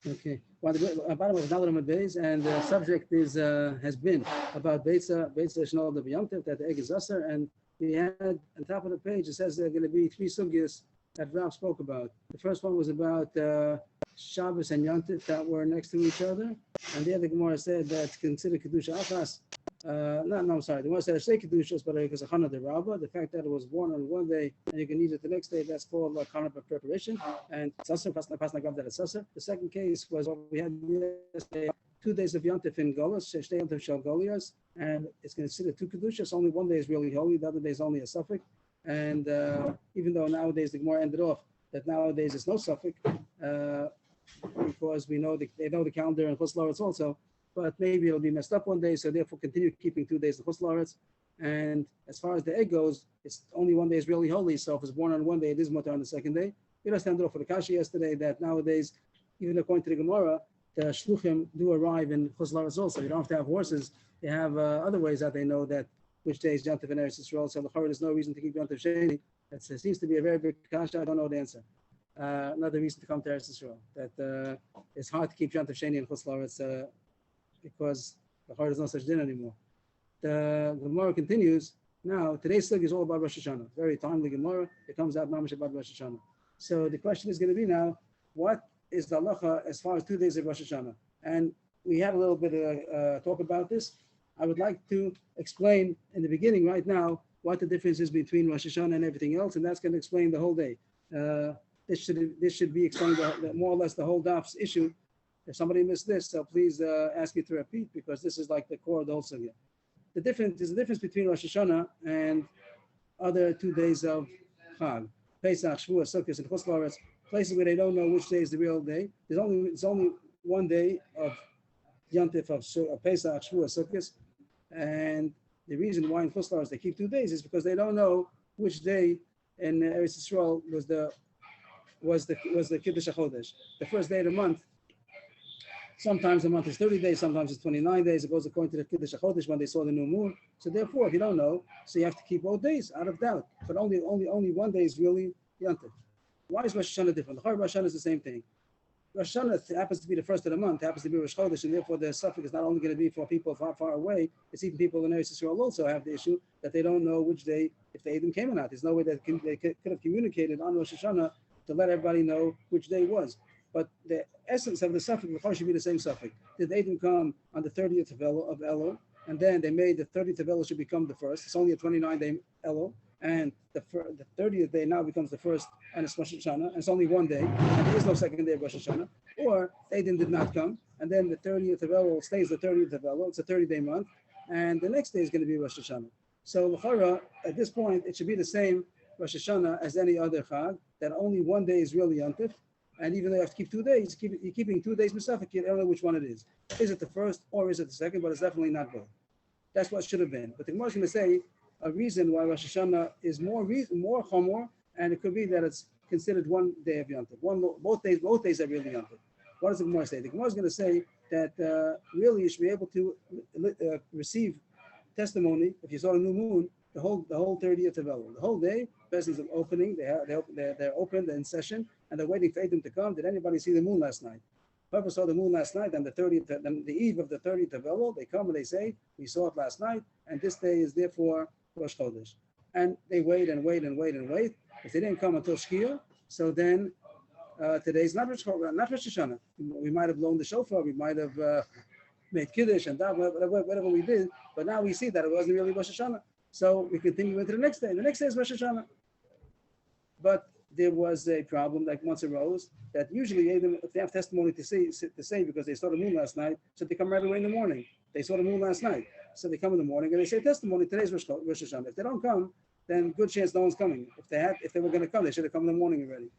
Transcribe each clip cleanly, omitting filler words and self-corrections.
Okay. Well, the bottom of Dalar Beis, and the subject is has been about Beitza Shnol the B'Yomtiv, that the egg is usher, and we had on top of the page it says there are going to be three sugyas that Rav spoke about. The first one was about Shabbos and Yontif that were next to each other, and the other Gemara said that's considered kedusha achas. I'm sorry. The one said say kedushas, but because of Chana de Rabba, the fact that it was born on one day and you can eat it the next day, that's called like Chana preparation. And Sasser, Pasnagav that is Sasser. The second case was what we had yesterday, 2 days of Yontif in Golas, Shtei Yontif Shal Golias, and it's considered two kedushas. Only one day is really holy, the other day is only a suffix. And even though nowadays the Gemara ended off that nowadays it's no suffix, because we know they know the calendar and Chutz La'aretz also. But maybe it'll be messed up one day, so therefore continue keeping 2 days of Chutz La'aretz. And as far as the egg goes, it's only one day is really holy, so if it's born on one day, it is mutar on the second day. We just ended off with the Kashi yesterday that nowadays, even according to the Gemara, the Shluchim do arrive in Chutz La'aretz also. You don't have to have horses. They have other ways that they know that which day is Yontif in Eretz Yisrael, so there's no reason to keep Yontif Sheni. It seems to be a very big Kashi. I don't know the answer. Another reason to come to Eretz Yisrael, that it's hard to keep Yontif Sheni in Chutz La'aretz, because the heart is not such din anymore. The Gemara continues. Now, today's sugya is all about Rosh Hashanah. Very timely Gemara. It comes out mamash about Rosh Hashanah. So the question is going to be now, what is the halacha as far as 2 days of Rosh Hashanah? And we had a little bit of talk about this. I would like to explain in the beginning right now what the difference is between Rosh Hashanah and everything else, and that's going to explain the whole day. This should be explained more or less the whole daf's issue. If somebody missed this, so please ask me to repeat, because this is like the core of the whole sugya. There's a difference between Rosh Hashanah and other 2 days of Chag, Pesach, Shavuos, Sukkot, and Chutz La'aretz, places where they don't know which day is the real day. It's only one day of Yontif of Pesach, Shavuos, Sukkot, and the reason why in Chutz La'aretz they keep 2 days is because they don't know which day in Eretz Yisrael was the Kiddush HaChodesh, the first day of the month. Sometimes the month is 30 days, sometimes it's 29 days. It goes according to the Kiddush HaChodesh when they saw the new moon. So therefore, if you don't know, so you have to keep both days, out of doubt. But only one day is really Yontif. Why is Rosh Hashanah different? The Rosh Hashanah is the same thing. Rosh Hashanah happens to be the first of the month, happens to be Rosh Chodesh, and therefore the suffix is not only going to be for people far, far away, it's even people in Eretz Yisrael also have the issue that they don't know which day, if the Eidim came or not. There's no way that they could have communicated on Rosh Hashanah to let everybody know which day it was. But the essence of the suffix should be the same suffix. Did the Eidim come on the 30th of Elul, and then they made the 30th of Elul should become the first. It's only a 29-day Elul, and the 30th day now becomes the first, and it's Rosh Hashanah, and it's only one day, and there is no second day of Rosh Hashanah. Or the Eidim did not come, and then the 30th of Elul stays the 30th of Elul. It's a 30-day month, and the next day is going to be Rosh Hashanah. So l'chara, at this point, it should be the same Rosh Hashanah as any other Chag, that only one day is really Yontif. And even though you have to keep 2 days, you're keeping 2 days Mesafik, you don't know which one it is. Is it the first or is it the second? But it's definitely not both. That's what it should have been. But the Gemara is going to say a reason why Rosh Hashanah is more chomor, and it could be that it's considered one day of Yontif. Both days are really Yontif. What does the Gemara say? The Gemara is going to say that really you should be able to receive testimony if you saw a new moon the whole 30th of Elul. The whole day, persons are opening, they're open, they're in session, and they're waiting for Eidim to come. Did anybody see the moon last night? Whoever saw the moon last night, and the eve of the 30th of Elul, they come and they say, we saw it last night, and this day is therefore Rosh Chodesh. And they wait and wait and wait and wait. If they didn't come until Shkia, so then today's not Rosh Hashanah. We might have blown the shofar, we might have made Kiddush and whatever we did, but now we see that it wasn't really Rosh Hashanah. So we continue into the next day. The next day is Rosh Hashanah. But there was a problem that once arose that usually if they have testimony to say because they saw the moon last night, so they come right away in the morning. They saw the moon last night. So they come in the morning and they say testimony, today's Rosh Hashanah. If they don't come, then good chance no one's coming. If they were going to come, they should have come in the morning already.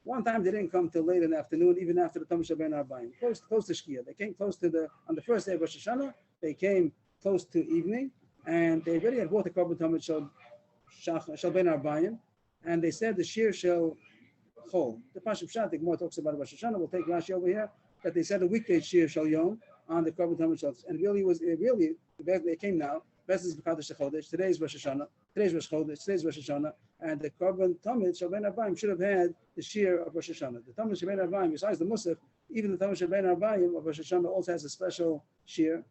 One time they didn't come till late in the afternoon, even after the Tamid Shabbat Arbaim. Close to Shkia. They came close to on the first day of Rosh Hashanah, they came close to evening, and they already had bought the Korban Tamid Shabbat Arbaim, and they said the Shir shall hold. The Pashim Pshat, the Gemara talks about Rosh Hashanah. We'll take Rashi over here, that they said the weekday Shir shall Yom on the Korban Tamid Shabbat. And really, they came now. Best is Chodesh Chodesh. Today is Rosh Hashanah. Today's Rosh Chodesh. Today's Rosh Hashanah. And the Korban Tamid Shalbein Arbaim should have had the shear of Rosh Hashanah. The Tamid Shalbein Arbaim, besides the Musaf, even the Tamid Shalbein Arbaim of Rosh Hashanah also has a special shear.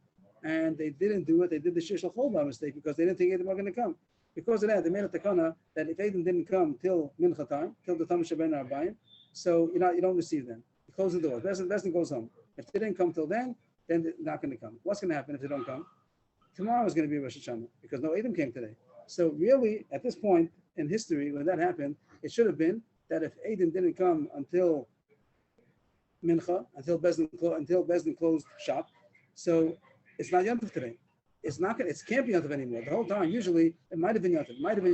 And they didn't do it. They did the shear Shal Chol by mistake because they didn't think Edom were going to come. Because of that, they made a takana that if Edom didn't come till Mincha time, till the Tamid Shalbein Arbaim, so you don't receive them. You close the door. Bezdin goes home. If they didn't come till then they're not going to come. What's going to happen if they don't come? Tomorrow is going to be Rosh Hashanah because no Edom came today. So really, at this point in history, when that happened, it should have been that if Edom didn't come until Mincha, until Bezdin closed shop, so it's not Yom Tov today. It's not. It can't be Yom Tov anymore. The whole time, usually, it might have been Yom Tov. Might have been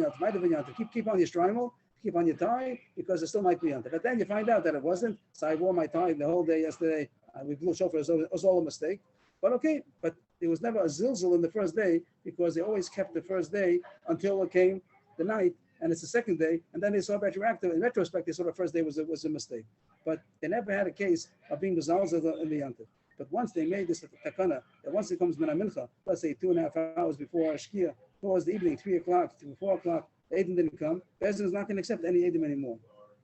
Yom Tov. Keep on your shtreimel, keep on your tie, because it still might be Yom Tov. But then you find out that it wasn't. So I wore my tie the whole day yesterday. We blew shofar. It was all a mistake. But okay. But there was never a zilzal in the first day because they always kept the first day until it came the night, and it's the second day, and then they saw retroactive. In retrospect, they saw the first day was a mistake. But they never had a case of being bezalzel in the Yom Tov. But once they made this takana, that once it comes min mincha, let's say 2.5 hours before Shkia, towards the evening, 3 o'clock to 4 o'clock, Edom didn't come. Bezdin is not going to accept any Edom anymore.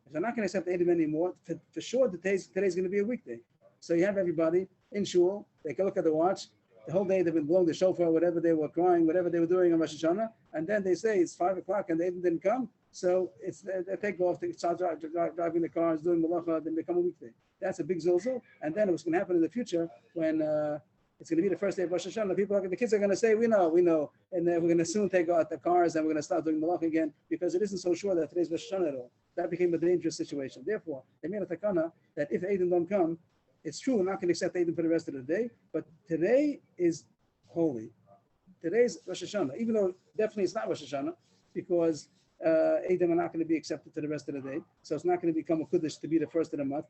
If they're not going to accept Edom anymore, for sure today's going to be a weekday. So you have everybody in shul. They can look at the watch. The whole day they've been blowing the shofar, whatever they were crying, whatever they were doing on Rosh Hashanah, and then they say it's 5 o'clock and Edom didn't come. So it's they take off, they start driving the cars, doing malacha, then become a weekday. That's a big zilzal. And then what's going to happen in the future when it's going to be the first day of Rosh Hashanah, the kids are going to say, we know, and then we're going to soon take out the cars and we're going to start doing malacha again because it isn't so sure that today's Rosh Hashanah at all. That became a dangerous situation. Therefore, they made a takana that if Edom don't come, it's true, we're not going to accept Edom for the rest of the day, but today is holy. Today's Rosh Hashanah, even though definitely it's not Rosh Hashanah because Edom are not going to be accepted to the rest of the day. So it's not going to become a Kiddush to be the first of the month.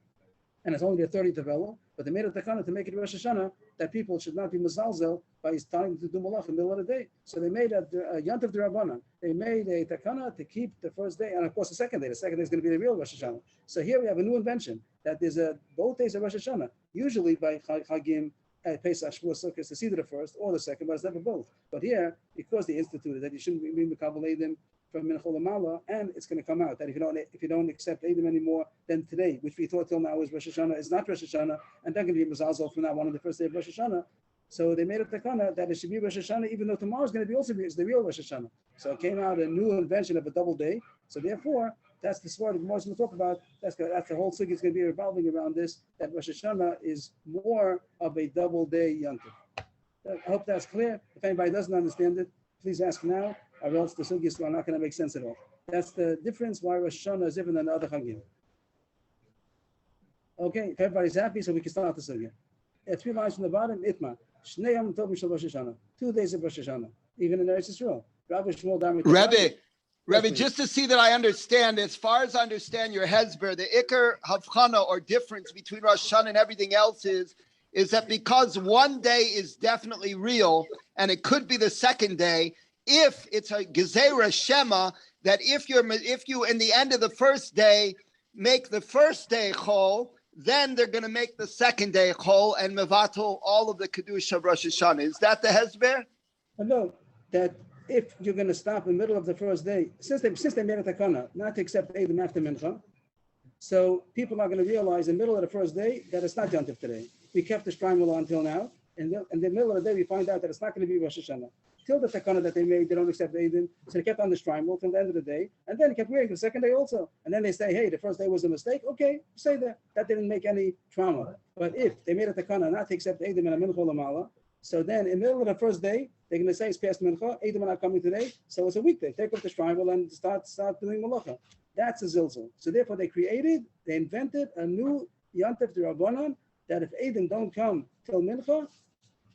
And it's only the 30th of Elul. But they made a takana to make it Rosh Hashanah that people should not be mezalzel by starting to do malach in the middle of the day. So they made a Yantav D'Rabbanan. They made a takana to keep the first day, and of course the second day. The second day is going to be the real Rosh Hashanah. So here we have a new invention that there's both days of Rosh Hashanah. Usually by Chagim, Pesach, Shavuot, Sukkot, it's either the first or the second, but it's never both. But here, because they instituted that you shouldn't be Mekabel Edom from Mincha L'Mala, and it's going to come out that if you don't accept Edom anymore, then today, which we thought till now is Rosh Hashanah, is not Rosh Hashanah, and they're going to be Mezalzel from now on the first day of Rosh Hashanah. So they made a takana that it should be Rosh Hashanah, even though tomorrow is going to be also the real Rosh Hashanah. So it came out a new invention of a double day. So therefore, that's the sword the Gemara is going to talk about. That's the whole sugi is going to be revolving around this. That Rosh Hashanah is more of a double day Yom Tov. I hope that's clear. If anybody doesn't understand it, please ask now, or else the sugis are not going to make sense at all. That's the difference why Rosh Hashanah is different than the other Chagim. Okay, if everybody's happy, so we can start the sugya. 3 lines from the bottom, Itma. Shnei Yom Tovim Shel Rosh Hashanah. 2 days of Rosh Hashanah, even in Eretz Yisrael. Rebbe, just to see that I understand, as far as I understand your hezber, the Iker Havchana or difference between Rosh Hashanah and everything else is that because one day is definitely real, and it could be the second day, if it's a Gezerah Shema, that if you in the end of the first day make the first day chol, then they're going to make the second day chol and mevatel all of the kedusha of Rosh Hashanah. Is that the hezber? No, that if you're going to stop in the middle of the first day, since they made a takana not to accept Edom after Mincha, so people are going to realize in the middle of the first day that it's not Yom Tov today. We kept the Shtreimel until now, and in the middle of the day we find out that it's not going to be Rosh Hashanah. Till the takana that they made, they don't accept Edom, so they kept on the Shtreimel till the end of the day, and then they kept wearing the second day also. And then they say, hey, the first day was a mistake. Okay, say that. That didn't make any trauma. But if they made a takana not to accept Edom and a Mincha L'Mala, so then in the middle of the first day, they're going to say it's past Mincha, Edom are not coming today, so it's a weekday. Take off the Shtreimel and start doing Malacha. That's a zilzal. So therefore they invented a new Yantav D'Rabbanan that if Edom don't come till Mincha,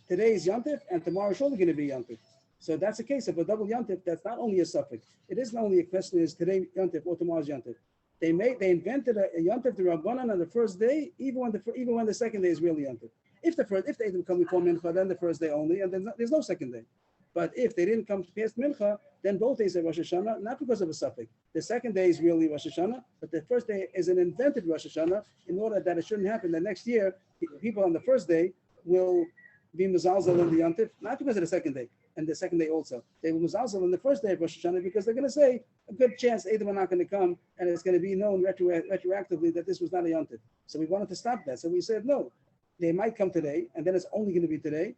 today is Yantav and tomorrow is surely going to be Yantav. So that's a case of a double Yantav. That's not only a suffix. It isn't only a question is today Yantav or tomorrow's Yantav. They invented a Yantav D'Rabbanan on the first day, even when the second day is really Yantav. If the Edom come before Mincha, then the first day only, and then there's no second day. But if they didn't come past Mincha, then both days are Rosh Hashanah, not because of a suffix. The second day is really Rosh Hashanah, but the first day is an invented Rosh Hashanah in order that it shouldn't happen. The next year, people on the first day will be mezalzel in the Yom Tov, not because of the second day. and the second day also. They will also on the first day of Rosh Hashanah because they're going to say a good chance Eidim are not going to come, and it's going to be known retroactively that this was not a yontif. So we wanted to stop that. So we said no, they might come today, and then it's only going to be today.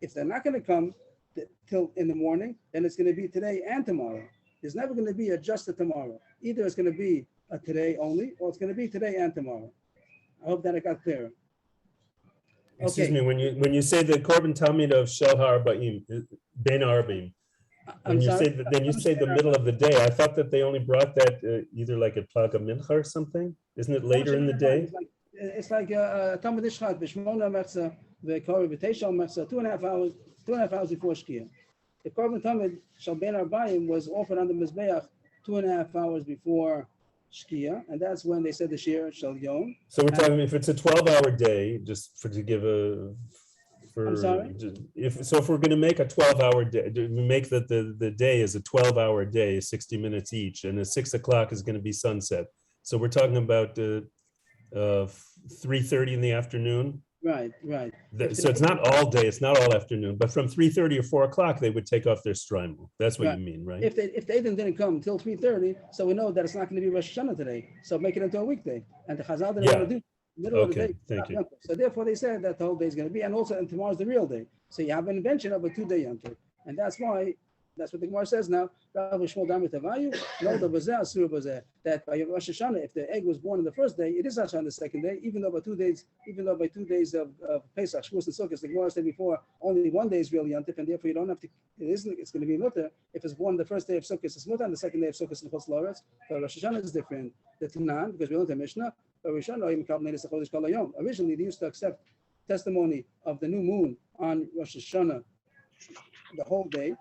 If they're not going to come till in the morning, then it's going to be today and tomorrow. There's never going to be a just a tomorrow. Either it's going to be a today only, or it's going to be today and tomorrow. I hope that it got clearer. Excuse me, when you say the Korban Tamid of Shel Harba'im, Ben Arbim, when you say that, then you say the middle of the day. I thought that they only brought that either like at Plaga Mincha or something. Isn't it later in the day? It's like Talmud Ishchat, B'Shmona Mechza, V'Kori B'Teishal Mechza, 2.5 hours before Shkia. The Korban Tamid Shel Ben Arba'im was offered on the Mizbeach 2.5 hours before Shkia, and that's when they said the Shir Shel Yom. So we're talking if it's a 12-hour day, just to give a. I'm sorry? If we're going to make a 12-hour day, we make that the day is a 12-hour day, 60 minutes each, and at 6 o'clock is going to be sunset. So we're talking about 3:30 in the afternoon. Right. So it's not all day, it's not all afternoon, but from 3:30 or 4 o'clock, they would take off their shtreimel. That's what you mean, right? If the Eidim didn't come until 3:30, so we know that it's not going to be Rosh Hashanah today. So make it into a weekday. And the Chazal didn't want to do middle of the day. Thank you. So therefore they said that the whole day is going to be, and also and tomorrow's the real day. So you have an invention of a 2-day yontif, and that's what the Gemara says now. That by Rosh Hashanah, if the egg was born on the first day, it is Hashanah on the second day, even though by 2 days of Pesach, Shavuos, and Sukkot, the Gemara said before, only 1 day is really yontif, and therefore you don't have to. It's going to be mutter if it's born the first day of Sukkot, it's mutter, and the second day of Sukkot, it's Chutz La'aretz. But Rosh Hashanah is different. The Tanan, because we learned the Mishnah. Originally, they used to accept testimony of the new moon on Rosh Hashanah the whole day,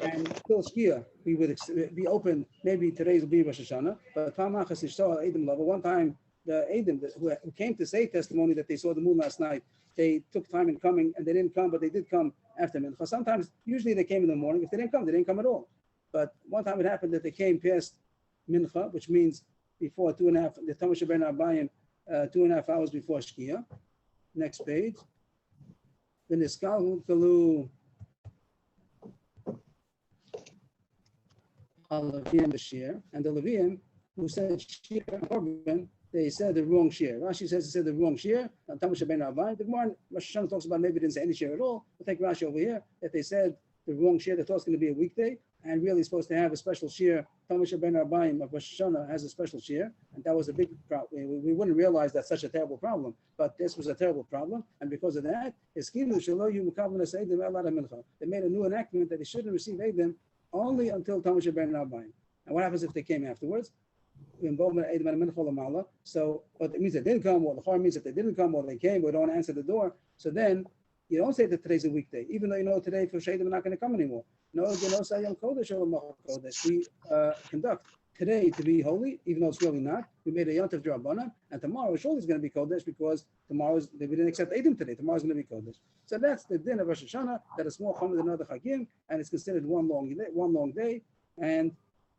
and till Shkia, we would be open. Maybe today's will be Rosh Hashanah, but one time the Eidim who came to say testimony that they saw the moon last night, they took time in coming, and they didn't come, but they did come after Mincha. Sometimes, usually they came in the morning. If they didn't come at all. But one time it happened that they came past Mincha, which means before 2.5, the Talmud Ben Arba'im, 2.5 hours before Shkia. Next page. The Niskal Kalu Levium the Shir, and the Levium who said Shir Korban, they said the wrong Shir. Rashi says they said the wrong Shir. And Talmud Ben Arba'im. The Gemara Rosh Hashanah talks about maybe didn't say any Shir at all. We'll take Rashi over here that they said the wrong Shir. They thought it's going to be a weekday, and really supposed to have a special Shir. Talmud Ben Arba'im of Rosh Hashanah has a special Shir, and that was a big problem. We wouldn't realize that's such a terrible problem, but this was a terrible problem, and because of that, they made a new enactment that they shouldn't receive Eidim only until Talmud Ben Arba'im. And what happens if they came afterwards? So, but it means they didn't come, or the harm means that they didn't come, or they came, or don't answer the door. So then you don't say that today's a weekday, even though you know today for Shaidim are not going to come anymore. No, you know, Sayam Kodesh or Malach Kodesh. We conduct today to be holy, even though it's really not. We made a Yontif Drabbanan, and tomorrow surely is going to be Kodesh because we didn't accept Eidim today. Tomorrow's going to be Kodesh. So that's the din of Rosh Hashanah, that is more common than other Chagim, and it's considered one long day, and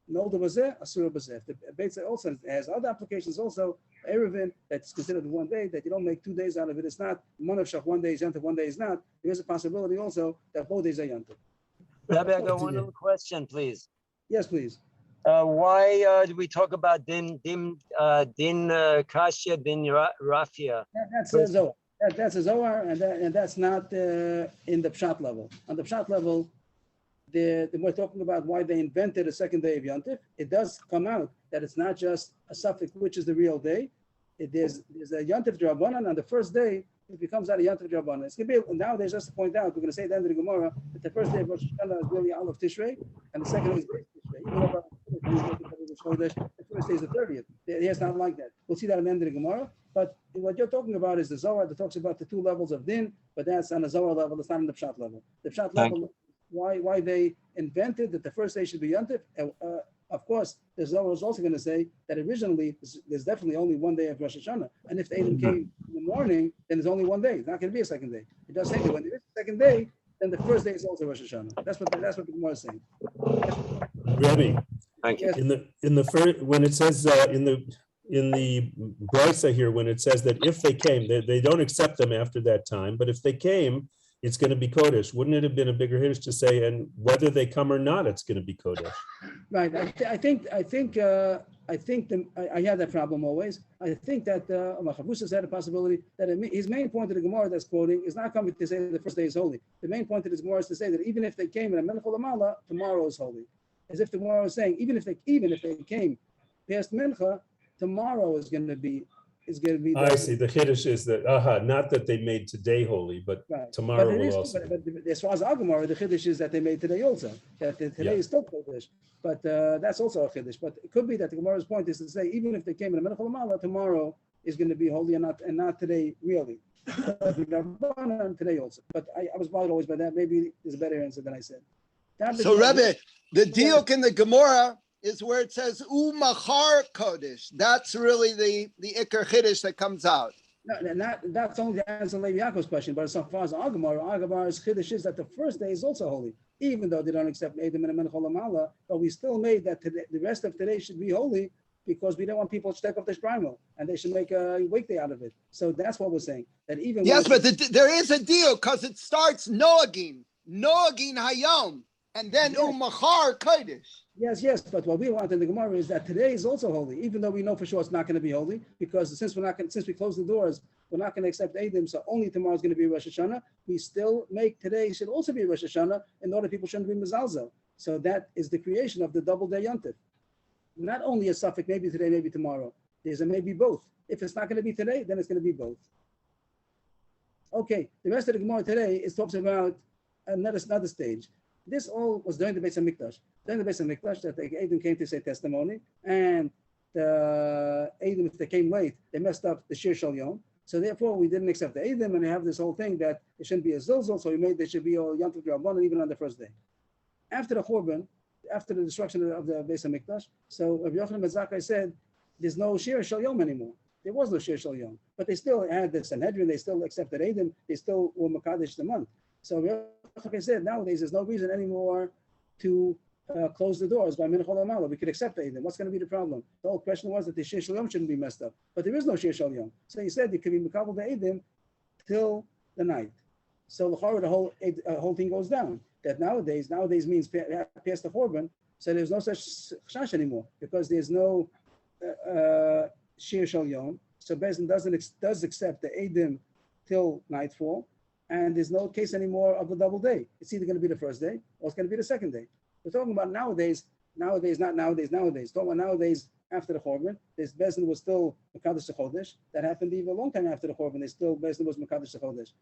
no Bazeh, Asura Bazeh. The Beit also has other applications also. Erevin, that's considered 1 day, that you don't make 2 days out of it. It's not Monav Shach, 1 day is Yontif, 1 day is not. There is a possibility also that both days are Yontif. Rabbi, I got one little question, please. Yes, please. Why do we talk about din Kashya, din Rafia? That's a Zohar. That's a Zohar, and that's not in the Pshat level. On the Pshat level, we're talking about why they invented a second day of Yontif. It does come out that it's not just a suffix, which is the real day. There's a Yontif Drabanan on the first day. It becomes out of Yontif Drabanan. It's going to be nowadays, just to point out, we're going to say at the end of the Gemara that the first day of Rosh Hashanah is really Aleph Tishrei, and the second day is Beis Tishrei. Even though the first day is the 30th. It's not like that. We'll see that at the end of the Gemara. But what you're talking about is the Zohar that talks about the 2 levels of din, but that's on the Zohar level. It's not on the Pshat level. The Pshat level, why they invented that the first day should be Yontif. Of course, the Zohar is also going to say that originally there's definitely only 1 day of Rosh Hashanah, and if the Eidim came in the morning, then there's only 1 day. It's not going to be a second day. It does say that when there is a second day, then the first day is also Rosh Hashanah. That's what the Gemara is saying. Rabbi, Thank you. in the first, when it says in the Brisa here, when it says that if they came, they don't accept them after that time, but if they came, it's going to be Kodesh. Wouldn't it have been a bigger Hiddush to say, and whether they come or not, it's going to be Kodesh? Right. I think I had that problem always. I think that Machabusas had a possibility that his main point of the Gemara that's quoting is not coming to say the first day is holy. The main point of his Gemara is to say that even if they came in a Mincha Lamala, tomorrow is holy. As if the Gemara was saying, even if they came past Mincha, tomorrow is going to be. I see. The Hiddush is that, not that they made today holy, but right. tomorrow but will also. But as far as our Gemara, the Chiddush is that they made today also. That today is still Kodesh. But that's also a Chiddush. But it could be that the Gemara's point is to say, even if they came in a Mincha Lamala, tomorrow is going to be holy and not today really. Today also. But I was bothered always by that. Maybe there's a better answer than I said. So Rebbe, the diuk in the Gemara is where it says Umachar Kodesh. That's really the Iker Chiddush that comes out. No, that's only the answer to Levi Yaakov's question. But as far as our Gemara's Chiddush is that the first day is also holy, even though they don't accept Edom and Mincha Lamala. But we still made that today, the rest of today should be holy because we don't want people to take off the Shprimal and they should make a weekday out of it. So that's what we're saying. That even but there is a deal because it starts Noagin Hayom, and then Umachar Kodesh. Yes, but what we want in the Gemara is that today is also holy, even though we know for sure it's not going to be holy, because since we close the doors, we're not going to accept Eidim, so only tomorrow is going to be Rosh Hashanah. We still make today should also be Rosh Hashanah in order people shouldn't be mezalzel. So that is the creation of the double day yontif. Not only a suffix, maybe today, maybe tomorrow. There's a maybe both. If it's not going to be today, then it's going to be both. Okay, the rest of the Gemara today is talks about another stage. This all was during the Beis HaMikdash. During the Beis HaMikdash, that the Eidim came to say testimony, and the Eidim, if they came late, they messed up the Shir Shal Yom. So therefore, we didn't accept the Eidim, and they have this whole thing that it shouldn't be a Zilzal, so we made there should be all Yom Tov Rabbanan even on the first day. After the Churban, after the destruction of the Beis HaMikdash, so Rabbi Yochanan ben Zakkai said, there's no Shir Shal Yom anymore. There was no Shir Shal Yom, but they still had the Sanhedrin, they still accepted Eidim, they still were Makadesh the month. So like I said, nowadays there's no reason anymore to close the doors by Mincha Lamala. We could accept Eidim. What's going to be the problem? The whole question was that the Shir Shal Yom shouldn't be messed up, but there is no Shir Shal Yom. So he said you can be Mekabel the Eidim till the night. So the whole thing goes down. That nowadays means past the Churban, so there's no such chash anymore because there's no Shir Shal Yom. So Beis Din does accept the Eidim till nightfall. And there's no case anymore of a double day. It's either going to be the first day or it's going to be the second day. We're talking about nowadays, not nowadays. Talking about nowadays after the Churban. This Beis Din was still Mekadosh Chodesh. That happened even a long time after the Churban. Beis Din was Mekadosh Chodesh.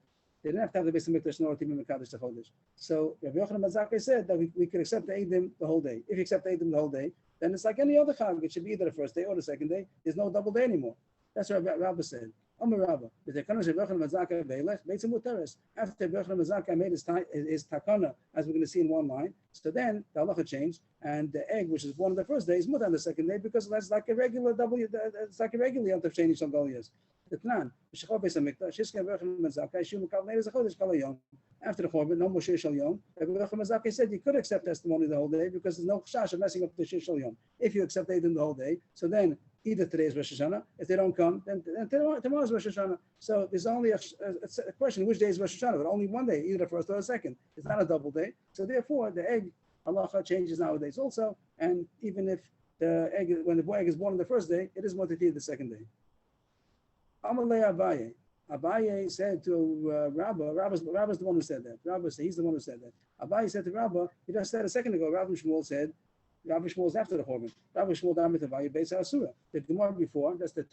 They didn't have to have the Beis HaMikdash in order to be Mekadosh Chodesh. So Rabbi Yochanan ben Zakkai said that we could accept the Eidim the whole day. If you accept the Eidim the whole day, then it's like any other Chag. It should be either the first day or the second day. There's no double day anymore. That's what Rabbi said. Amar Rabba, after Rabbi Yochanan ben Zakkai made his takana, as we're going to see in one line, so then the halacha changed, and the egg, which is born on the first day, is mutar on the second day because that's like a regular it's like a regular yom tov sheni shel galiyas. The Tnan, after the Churban, no more Shir Shal Yom. Rabbi Yochanan ben Zakkai said you could accept testimony the whole day because there's no chash of messing up the Shir Shal Yom. If you accept Eidim the whole day, so then either today is Rosh Hashanah. If they don't come, then tomorrow is Rosh Hashanah. So there's only a question which day is Rosh Hashanah, but only one day, either the first or the second. It's not a double day. So therefore, the egg halacha changes nowadays also. And even if when the egg is born on the first day, it is motivated the second day. Amalei Abaye. Abaye said to Rabba's the one who said that. He's the one who said that. Abaye said to Rabba, he just said a second ago, Rabbi Shmuel said, Rabbi Shmuel is after the Churban. Rabbi Shmuel Damet Avayu Beis HaAsura. The Gemara before, that's the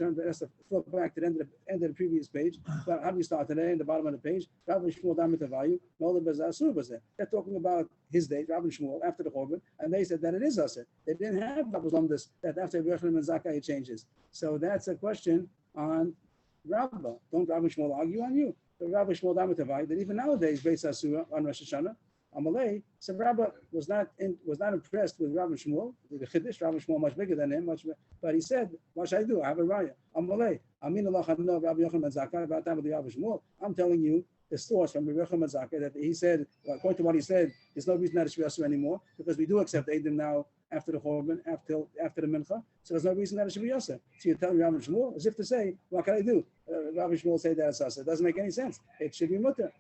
flip back to the end of the previous page. But how do you start today in the bottom of the page? Rabbi Shmuel Damet Avayu, Nola Beis HaAsura was there. They're talking about his day, Rabbi Shmuel, after the Churban, and they said that it is Asur. They didn't have Rabbi Lomdus that after Yochanan ben Zakkai it changes. So that's a question on Rabba. Don't Rabbi Shmuel argue on you. But Rabbi Shmuel Damet Avayu, that even nowadays Beis HaAsura on Rosh Hashanah, Amalei, so Rabbi was not impressed with Rabbi Shmuel, the Chiddush. Rabbi Shmuel much bigger than him, but he said, "What should I do? I have a raya." Amalei, Amin Allah Chadno Rabbi Yochanan ben Zakkai about time of the Rabbi Shmuel. I'm telling you the source from Rabbi Yochanan ben Zakkai that he said, according to what he said, there's no reason that it should be Asur anymore because we do accept Eidim now after the Churban, after the Mincha. So there's no reason that it should be Asur. So you tell Rabbi Shmuel as if to say, "What can I do?" Rabbi Shmuel say that it's Asur. It doesn't make any sense. It should be mutar.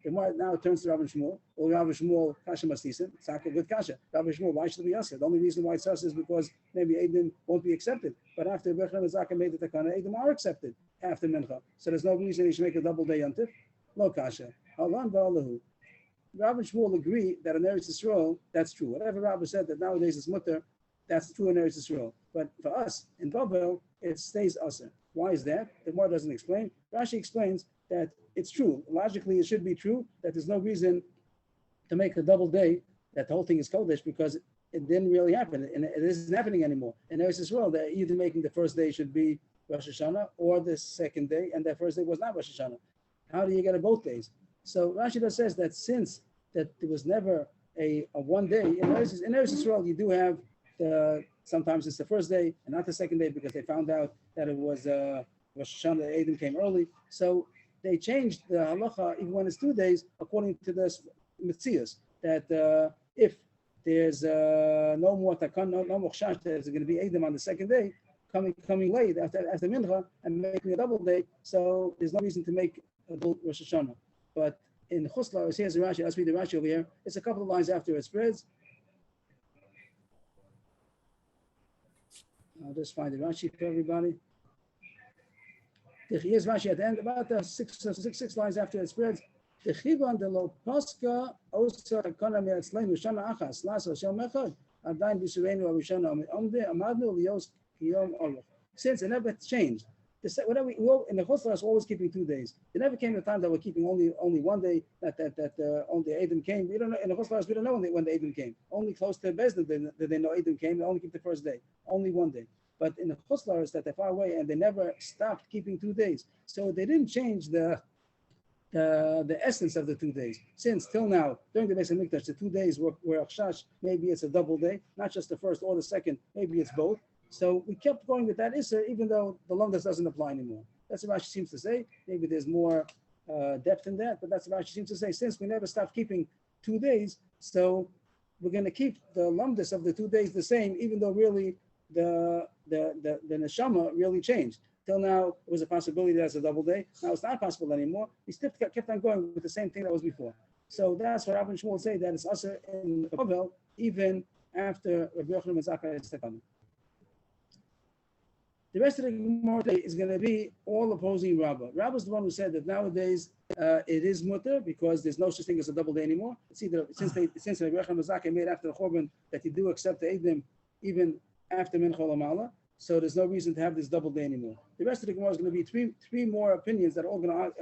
The Gemara now turns to Rabbi Shmuel. Well, Rabbi Shmuel, kasha masisin. It's not a good kasha. Rabbi Shmuel, why should it be usher? The only reason why it's usher is because maybe Eidim won't be accepted. But after Rabbi Zaka made the takana, Eidim are accepted after Mincha. So there's no reason he should make a double day yontif. Lo kasha. Halan v'alahu. Rabbi Shmuel agree that in Eretz Yisrael, that's true. Whatever Rabbi said that nowadays is mutter, that's true in Eretz Yisrael. But for us, in Babel, it stays usher. Why is that? The Gemara doesn't explain. Rashi explains that it's true. Logically, it should be true that there's no reason to make a double day, that the whole thing is Kodesh, because it didn't really happen, and it isn't happening anymore. In Eretz Yisrael, they're either making the first day should be Rosh Hashanah or the second day, and that first day was not Rosh Hashanah. How do you get it both days? So Rashi does says that since that there was never a one day, in Eretz Yisrael, you do have sometimes it's the first day and not the second day because they found out that it was Rosh Hashanah, the Eidim came early. So they changed the halacha even when it's 2 days according to the Metzias, that if there's no more takan, no more chash, there's going to be Eidim on the second day, coming late after Mincha and making a double day. So there's no reason to make a Rosh Hashanah. But in Chutz La'aretz, here's the Rashi. Let's read the Rashi over here. It's a couple of lines after it spreads. I'll just find the Rashi for everybody. Here's Rashi at the end, about six lines after it spreads. The Chibon de lo Pascha Osa Takana Me'atzleinu Shana Achas Lasa Shel Mechad Adain B'Sureinu Arishana Omde Amadnu Lios Kiyom Olach. Since it never changed, whatever we in the Chutz La'aretz always keeping 2 days. There never came a time that we're keeping only 1 day. That only Eidim came. We don't know in the Chutz La'aretz. We don't know when the Eidim came. Only close to Bezdin did they know Eidim came. They only keep the first day. Only 1 day. But in the Chutz La'aretz that they're far away and they never stopped keeping 2 days. So they didn't change the essence of the 2 days. Since till now, during the Beis HaMikdash, the 2 days were Akshash, maybe it's a double day, not just the first or the second, maybe it's both. So we kept going with that Isser, even though the Lumdas doesn't apply anymore. That's what Rashi seems to say. Maybe there's more depth in that, but that's what Rashi seems to say. Since we never stopped keeping 2 days, so we're going to keep the Lumdas of the 2 days the same, even though really the neshama really changed. Till now, it was a possibility that it's a double day. Now it's not possible anymore. We still kept on going with the same thing that was before. So that's what Rabbi Shmuel say, that it's also in the Babel, even after Rabbi Yochanan ben Zakkai is taken. The rest of the Gemara is going to be all opposing Rabbah. Rabbah is the one who said that nowadays it is mutter because there's no such thing as a double day anymore. It's either since Rabbi Yochanan ben Zakkai made after the Chorban that you do accept the Eidim even after Mincha Lamala. So there's no reason to have this double day anymore. The rest of the Gemara is going to be three more opinions that are all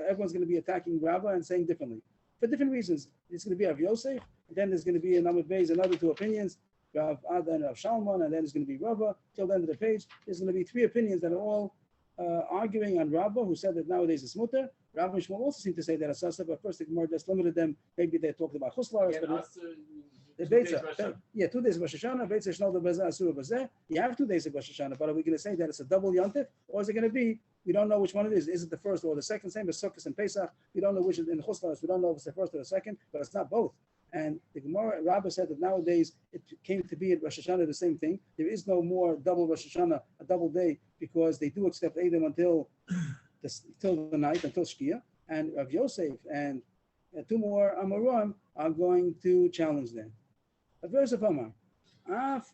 everyone's going to be attacking Rabbah and saying differently for different reasons. It's going to be Rav Yosef, and then there's going to be in Amud Beis another 2 opinions, Rav Ada and Rav Shalman, and then there's going to be Rabbah till the end of the page. There's going to be 3 opinions that are all arguing on Rabbah, who said that nowadays it's mutter. Rav and Shmuel also seem to say that it's asa, but first the Gemara just limited them. Maybe they talked about Chutz La'aretz, but the Beitza, 2 days of Rosh Hashanah, Beitza Shnol the Bezeh Asura Bezeh. You have 2 days of Rosh Hashanah, but are we going to say that it's a double Yontif, or is it going to be? We don't know which one it is. Is it the first or the second? Same as Sukkot and Pesach. We don't know which is in Chutz La'aretz. We don't know if it's the first or the second, but it's not both. And the Gemara Rabbah said that nowadays it came to be at Rosh Hashanah the same thing. There is no more double Rosh Hashanah, a double day, because they do accept Eidim until the night, until Shkia. And Rav Yosef and 2 more Amorim are going to challenge them. A verse of Amar. Af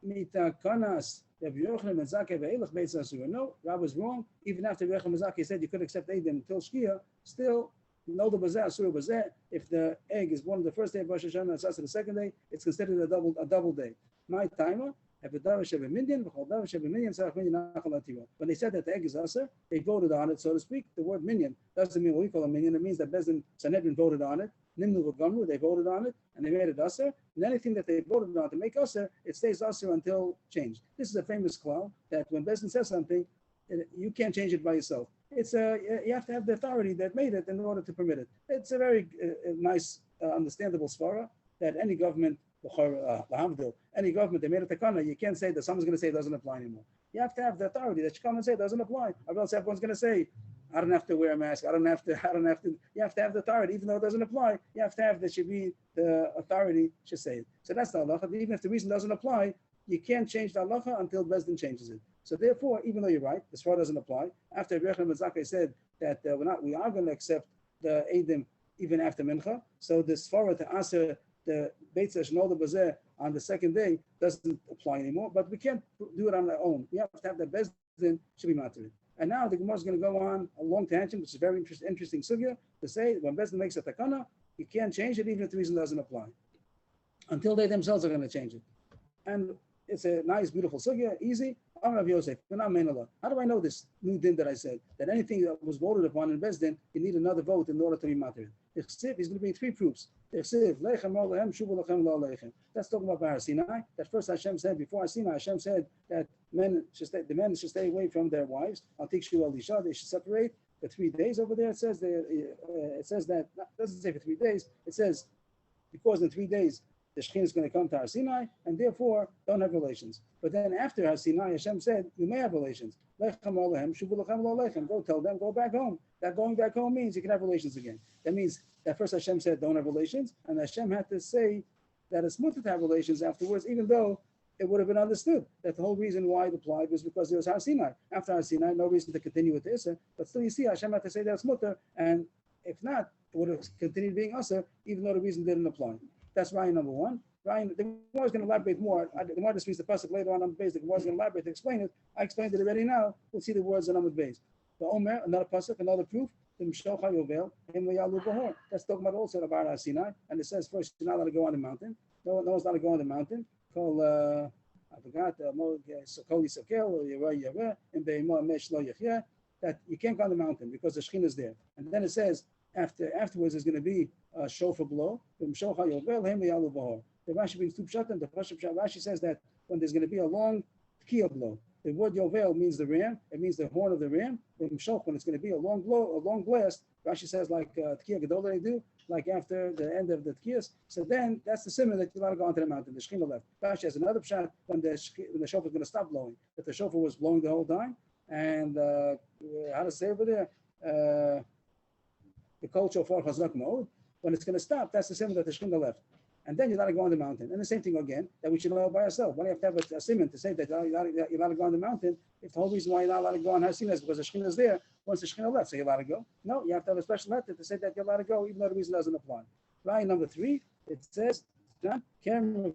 mitakanas Rabbi Yochanan ben Zakkai ve'elach beitz asura. No, Rav was wrong. Even after Rabbi Yochanan ben Zakkai said you could accept Eidim until Shkia, still no the bazeh asura bazeh. If the egg is born on the first day of Rosh Hashanah and it's the second day, it's considered a double day. My timer. When they said that the egg is aser, they voted on it, so to speak. The word minyan doesn't mean what we call a minyan. It means that Bezdin Sanhedrin voted on it. Nimnu v'gamru, they voted on it, and they made it aser. And anything that they voted on to make aser, it stays aser until changed. This is a famous klal that when Bezdin says something, you can't change it by yourself. It's you have to have the authority that made it in order to permit it. It's a very nice, understandable svara that any government. Any government, they made a takana, you can't say that someone's going to say it doesn't apply anymore. You have to have the authority that you come and say it doesn't apply, or else everyone's going to say, I don't have to wear a mask, I don't have to. You have to have the authority, even though it doesn't apply, you have to have the authority should say it. So that's the halacha. Even if the reason doesn't apply, you can't change the halacha until Bezdin changes it. So therefore, even though you're right, the svara doesn't apply. After Rabbi Yochanan ben Zakkai said that we are going to accept the Eidim even after Mincha. So the Svara to Aser, the Beit Shnol Bazeh on the second day doesn't apply anymore, but we can't do it on our own. We have to have the Bezdin should be matter. And now the Gemara is going to go on a long tangent, which is very interesting sugya, to say when Bezdin makes a takana, you can't change it even if the reason doesn't apply, until they themselves are going to change it. And it's a nice, beautiful sugya, easy. Rav Yosef, how do I know this new din that I said? That anything that was voted upon in Bezdin, you need another vote in order to be matter. He's going to bring 3 proofs. That's talking about Har Sinai. That first Hashem said, before Har Sinai, Hashem said that the men should stay away from their wives. They should separate for 3 days. Over there, it says that it doesn't say for 3 days. It says because in 3 days the Shekhinah is going to come to Har Sinai, and therefore don't have relations. But then after Har Sinai, Hashem said, you may have relations. Go tell them, go back home. That going back home means you can have relations again. That means that first Hashem said don't have relations, and Hashem had to say that it's mutter to have relations afterwards, even though it would have been understood that the whole reason why it applied was because there was Har Sinai. After Har Sinai, no reason to continue with the Issa, but still you see Hashem had to say that's mutter, and if not, it would have continued being Asa, even though the reason didn't apply. That's Ryan number 1. Ryan, the Gemara is going to elaborate more. The Gemara just reads the pasuk later on the base. The Gemara is going to elaborate to explain it. I explained it already now. We'll see the words on the base. The Omer, another pasuk, another proof. That's talking about also about Har Sinai. And it says first, you're not allowed to go on the mountain. No one's allowed to go on the mountain. Called, I forgot, that you can't go on the mountain because the Shekhinah is there. And then it says, afterwards there's going to be a shofar blow. The Rashi brings 2 pshatim. The first pshat, Rashi says that when there's going to be a long tkiya blow, the word yovel means the ram. It means the horn of the ram. When it's going to be a long blow, a long blast, Rashi says like tkiya gadol they do, like after the end of the tkiyas. So then that's the simon that you're allowed to go onto the mountain. The Shekhinah left. Rashi has another pshat when the shofar is going to stop blowing. That the shofar was blowing the whole time. And how to say over there? The kol shofar chazak mode. When it's going to stop, that's the simon that the Shekhinah left. And then you're allowed to go on the mountain. And the same thing again, that we should know by ourselves. Why do you have to have a simon to say that you're allowed to go on the mountain if the whole reason why you're not allowed to go on Har Sinai is because the Shekhinah is there once the Shekhinah left, so you're allowed to go? No, you have to have a special letter to say that you're allowed to go even though the reason doesn't apply. Line number 3, it says, Kerem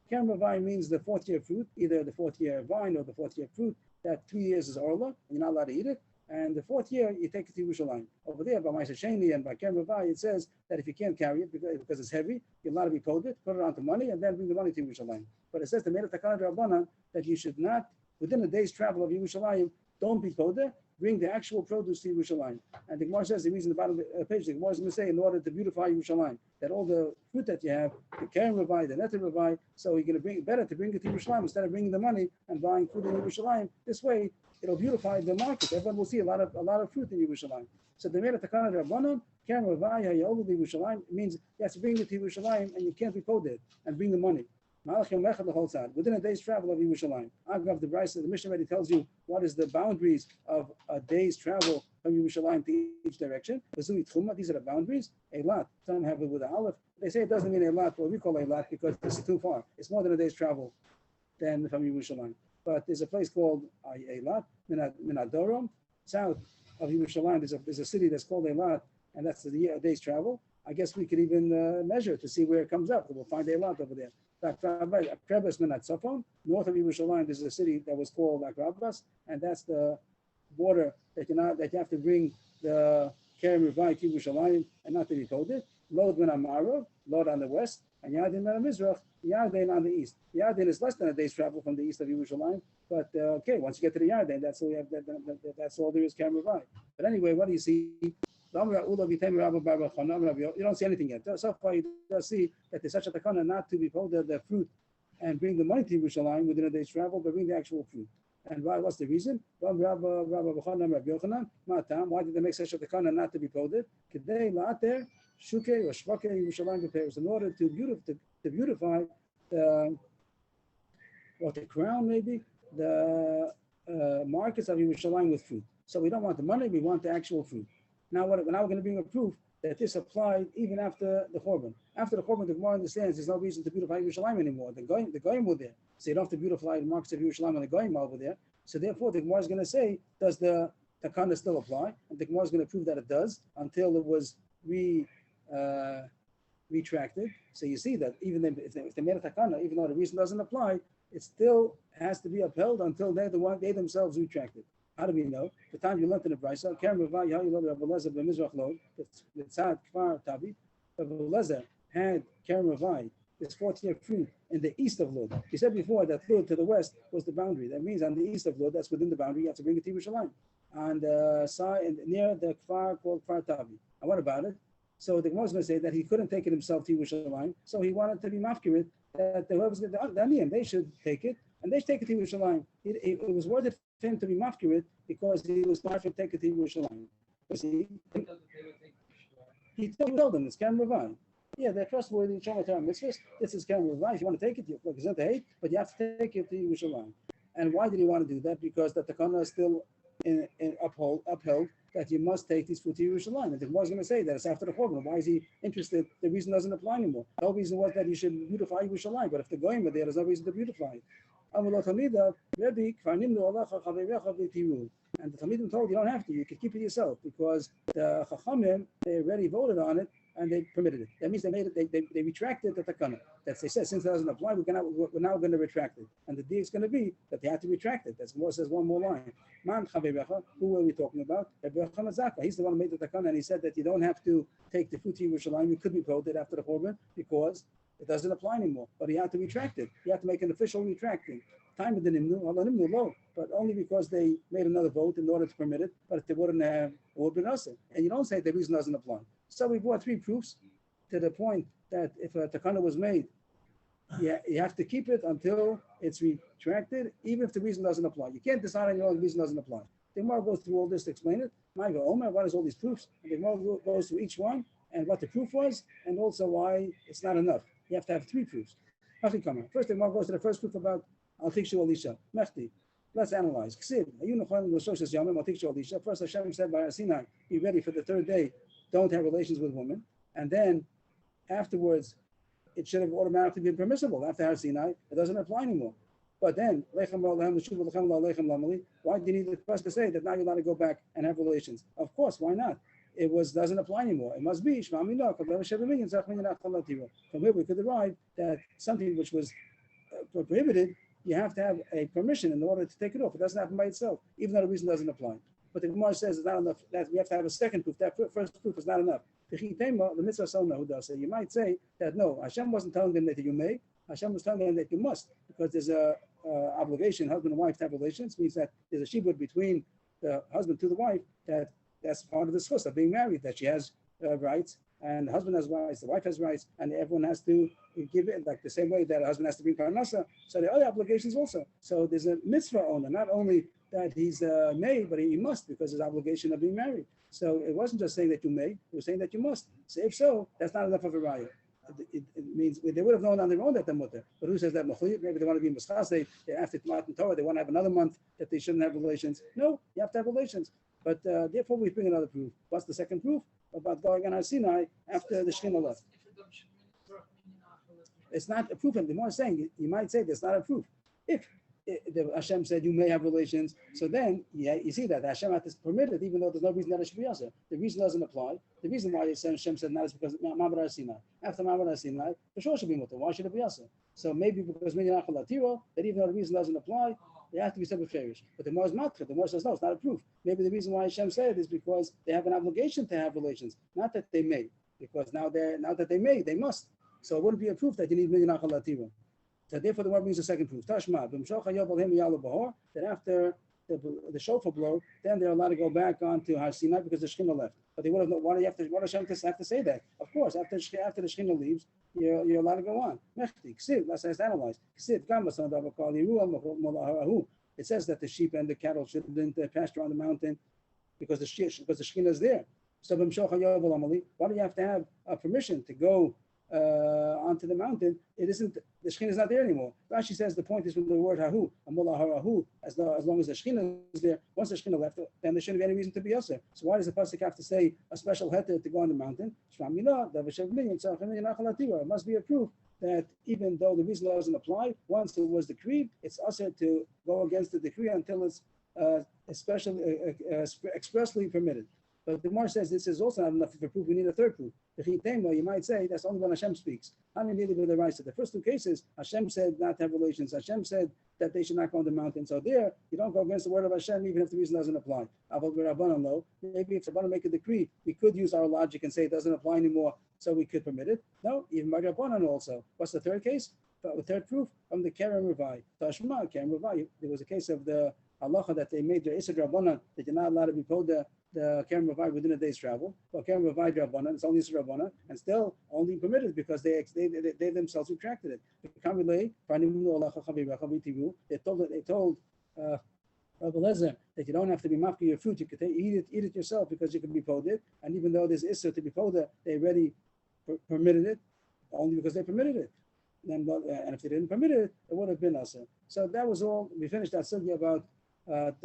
Vavai means the 4th year fruit, either the 4th year vine or the 4th year fruit. That 3 years is Orla, and you're not allowed to eat it. And the 4th year, you take it to Yerushalayim. Over there, by Ma'aser Sheni and by Kerem Vavai, it says that if you can't carry it because it's heavy, you're allowed to be poded, put it onto money, and then bring the money to Yerushalayim. But it says the Meir Takana Rabbanan that you should not, within a day's travel of Yerushalayim, don't be poded, bring the actual produce to Yerushalayim. And the Gemara says, the reason about the page, the Gemara is going to say, in order to beautify Yerushalayim, that all the fruit that you have, the Kerem Vavai, the Neter Vavai, so you're going to bring better to bring it to Yerushalayim instead of bringing the money and buying food in Yerushalayim. This way, it'll beautify the market. Everyone will see a lot of fruit in Yerushalayim. So the Meir Takana Rabbanan, Kerem Vavai, Hayolu Yerushalayim means you have to bring it to Yerushalayim and you can't be poded and bring the money. Within a day's travel of Yerushalayim. Agav, the Brisa, the Mishnah already tells you what is the boundaries of a day's travel from Yerushalayim to each direction. These are the boundaries. Eilat, some have it with an aleph. They say it doesn't mean Eilat, what we call Eilat, because it's too far. It's more than a day's travel than from Yerushalayim. But there's a place called Eilat, Minadorom, south of Yerushalayim. There's a city that's called Eilat, and that's a day's travel. I guess we could even measure to see where it comes up. We'll find Eilat over there. Akrabas Minat Safon, north of Yerushalayim, there's a city that was called Akrabas, and that's the border that you have to bring the Kerem Vavai to Yerushalayim and not to be coded. Lod Min Amarav, Lod on the west, and Yadin Min Mizrach, Yadin on the east. Yadin is less than a day's travel from the east of Yerushalayim, but once you get to the Yadin, that's all you have. That's all there is Kerem Vavai. But anyway, what do you see? You don't see anything yet. So far, you don't see that there's such a takana not to be pulled the fruit and bring the money to Yerushalayim within a day's travel, but bring the actual fruit. And what's the reason? Why did they make such a takana not to be pulled? In order to beautify the crown, maybe the markets of Yerushalayim with fruit. So we don't want the money; we want the actual fruit. Now we're going to bring a proof that this applied even after the Korban. After the Korban, the Gemara understands there's no reason to beautify Yerushalayim anymore. The Goyim were there, so you don't have to beautify the markets of Yerushalayim and the Goyim over there. So therefore, the Gemara is going to say, does the takana still apply, and the Gemara is going to prove that it does until it was retracted. So you see that even if they made a takana, even though the reason doesn't apply, it still has to be upheld until they're the one they themselves retracted. How do we know? The time you learned in the Brisa, Kerem Ravai Yahu Rabbi Lezer b'Mizrach Lod, the Tzad Kfar Tavi, Rabbi Lezer had Kerem Ravai, this 14-year fruit in the east of Lod. He said before that Lod to the west was the boundary. That means on the east of Lod, that's within the boundary, you have to bring it to Yerushalayim. And near the Kfar called Kfar Tavi. And what about it? So the Gemara is going to say that he couldn't take it himself to Yerushalayim, so he wanted to be mafkirit that whoever's the Aniyim, they should take it, and they should take it to Yerushalayim. It was worth it for him to be mafkirit because he was smart to take it to Yerushalayim. He told them, it's Kerem Ravai. Yeah, they're trustworthy in Shomar Torah mitzvahs. This is Kerem Ravai. If you want to take it, you present the hate, but you have to take it to Yerushalayim. And why did he want to do that? Because the Takana is still upheld that you must take these food to Yerushalayim. And the Gemara is going to say that it's after the Churban. Why is he interested? The reason doesn't apply anymore. The whole reason was that you should beautify Yerushalayim, but if the goyim are there, there's no reason to beautify it. And the Talmidim told you don't have to. You can keep it yourself because the Chachamim, they already voted on it and they permitted it. That means they made it. They retracted the takana. That they said since it doesn't apply, we're now going to retract it. And the deal is going to be that they have to retract it. That's more says one more line. Man Chaverecha, who were we talking about? He's the one who made the takana, and he said that you don't have to take the food to Yerushalayim. You could be prohibited after the Churban because it doesn't apply anymore. But he had to retract it. He had to make an official retracting. Time of the Nimnu, low, but only because they made another vote in order to permit it. But if they wouldn't have, it would have been us. And you don't say the reason doesn't apply. So we brought 3 proofs to the point that if a takana was made, you have to keep it until it's retracted, even if the reason doesn't apply. You can't decide on your own the reason doesn't apply. The Gemara goes through all this to explain it. My God, Omer, what is all these proofs? And the Gemara goes through each one and what the proof was, and also why it's not enough. You have to have 3 proofs. First, the Gemara goes to the first proof about Al Tikshu Elisha. Mechti. Let's analyze. First, Hashem said by Sinai, be ready for the 3rd day. Don't have relations with women. And then afterwards, it should have automatically been permissible. After Har Sinai, it doesn't apply anymore. But then, why do you need the first to say that now you're allowed to go back and have relations? Of course, why not? It doesn't apply anymore. It must be. From here we could derive that something which was prohibited, you have to have a permission in order to take it off. It doesn't happen by itself, even though the reason doesn't apply. But the Gemara says it's not enough. That we have to have a second proof. That first proof is not enough. The mitzvah who does. So you might say that no, Hashem wasn't telling them that you may. Hashem was telling them that you must, because there's a obligation, husband and wife to have relations. Means that there's a shibud between the husband to the wife. That's part of the schus of being married. That she has rights, and the husband has rights, the wife has rights, and everyone has to give it like the same way that a husband has to bring parnasa. So there are other obligations also. So there's a mitzvah owner, not only that he's may, but he must, because there's obligation of being married. So it wasn't just saying that you may, it was saying that you must. So if so, that's not enough of a raya. It means they would have known on their own that they're mutter. But who says that? Maybe they want to be mischas. They after Matan Torah, they want to have another month that they shouldn't have relations. No, you have to have relations. But therefore, we bring another proof. What's the second proof? About going on Har Sinai after the Shekhinah left. It's not a proof. And the more saying, you might say there's not a proof. If Hashem said you may have relations, so then you see that Hashem had to permit it, even though there's no reason that it should be also. The reason doesn't apply. The reason why Hashem said not is because Ma'amad Har Sinai. After Ma'amad Har Sinai, for sure should be mutter. Why should it be also? So maybe because Minyan Achalatiro, that even though the reason doesn't apply, they have to be separate farish. But the more is matra. The more says no, it's not a proof. Maybe the reason why Hashem said it is because they have an obligation to have relations, not that they may. Because now that they may, they must. So it wouldn't be a proof that you need Minyan Achalatiro. So therefore, the word brings a second proof. Tashma, that after the shofar blow, then they're allowed to go back onto Har Sinai because the Shekhinah left. But they would have known, why does Hashem have to say that? Of course, after the Shekhinah leaves, you're allowed to go on. Let's analyze. It says that the sheep and the cattle shouldn't pasture on the mountain because the Shekhinah is there. So why do you have to have a permission to go onto the mountain? It isn't, the Shekhinah is not there anymore. Rashi says the point is from the word hahu, amullah harahu, as long as the Shekhinah is there. Once the Shekhinah left, then there shouldn't be any reason to be yoser. So why does the pasuk have to say a special heter to go on the mountain? It must be a proof that even though the reason doesn't apply, once it was decreed, it's usher to go against the decree until it's expressly permitted. But the Gemara says this is also not enough for proof. We need a third proof. You might say that's only when Hashem speaks. The first two cases, Hashem said not to have relations. Hashem said that they should not go on the mountain. So there, you don't go against the word of Hashem, even if the reason doesn't apply. Maybe if Rabbanan make a decree, we could use our logic and say it doesn't apply anymore, so we could permit it. No, even by Rabbanan also. What's the third case? The third proof from the Kerem Revai. Tashma Kerem Revai. There was a case of the halacha that they made the Isad Rabbanan that you're not allowed to be told the Kerem Revai within a day's travel. Well, Kerem Revai Rabbanan, it's only Isad Rabbanan, and still only permitted because they themselves retracted it. They told Rabbi Lezer that you don't have to be mafki your fruit. You could eat it yourself because you can be poded. And even though there's issa to be poded, they already permitted it only because they permitted it. And if they didn't permit it, it would have been asa. So that was all. We finished that sugya about it's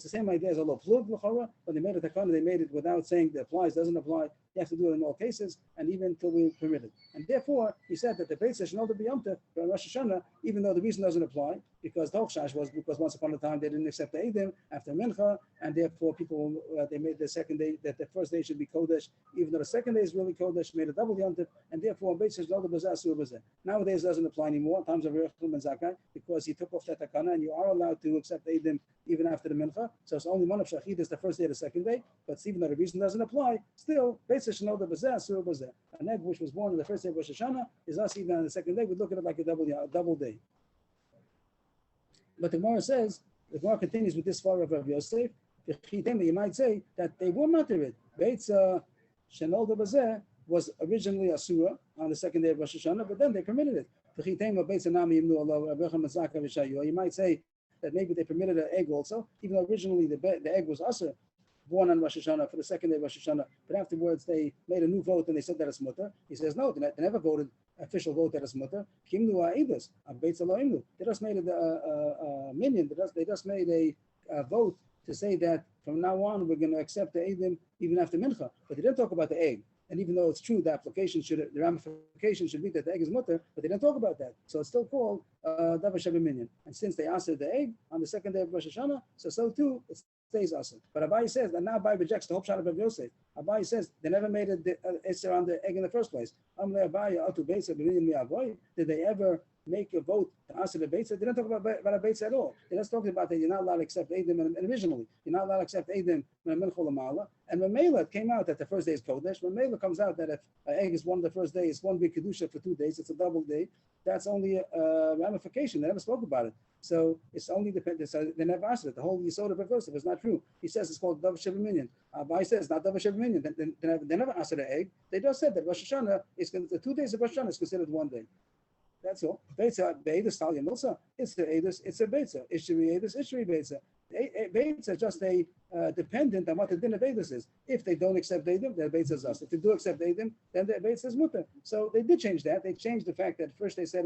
the same idea as a lo plug l'chara, but they made a takana. They made it without saying it applies, doesn't apply. You have to do it in all cases, and even until we permit it. And therefore, he said that the beit should know to be yomtiv for Rosh Hashanah, even though the reason doesn't apply, because the Hochshash was because once upon a time they didn't accept the Eidim after Mincha, and therefore people they made the second day that the first day should be Kodesh, even though the second day is really Kodesh, made a double yomtiv, and therefore beit should know the bazah sur bazah. Nowadays it doesn't apply anymore in times of Rechum and Zakai because he took off that takana, and you are allowed to accept Eidim even after the Mincha. So it's only one of Shachid is the first day or the second day, but even though the reason doesn't apply, still beit should know the bazah sur bazah. An egg which was born on the first day of Rosh Hashanah is us even on the second day. We look at it like a double day. But the Gemara says, the Gemara continues with this far of Rav Yosef. You might say that they were matir. Beitza Shenol de Bazeh was originally a surah on the second day of Rosh Hashanah, but then they permitted it. You might say that maybe they permitted an egg also, even though originally the egg was asur, born on Rosh Hashanah for the second day of Rosh Hashanah, but afterwards they made a new vote and they said that it's mutter. He says no, they never voted official vote that it's mutter. Kimnu ha'idus, abeitz elohimnu. They just made a minion. They just made a vote to say that from now on we're going to accept the eidim even after mincha. But they didn't talk about the egg. And even though it's true, the ramification should be that the egg is mutter, but they didn't talk about that. So it's still called davar sheva minyan. And since they answered the egg on the second day of Rosh Hashanah, so too it stays asur. But Abai says that now Abai rejects the whole shot of Rav Yosef. Abai says they never made it Esther on the egg in the first place. Did they ever make a vote to answer the Beitza? They didn't talk about a Beitza at all. They just talking about that you're not allowed to accept Eidim, and originally you're not allowed to accept Eidim when a Minchol Amala. And Mamela, it came out that the first day is Kodesh. Mamela comes out that if an egg is one of the first day, it's one big Kedusha for 2 days, it's a double day. That's only a ramification. They never spoke about it. So it's only dependent. So they never answered it. The whole Yisod of Rav Yosef is not true. He says it's called Davar Sheva Minyan. Abai says not Davar Sheva Minyan. They never answered the egg. They just said that Rosh Hashanah is the 2 days of Rosh Hashanah is considered one day. That's all. Beitza, Beidus, Talia Milsa. It's the Eidus, it's a Beitza. Ishri Eidus, Ishri Beitza. Beitza is just a dependent on what the din of Eidus is. If they don't accept Eidim, then Beitza is us. If they do accept Eidim, then the Beitza is Mutter. So they did change that. They changed the fact that first they said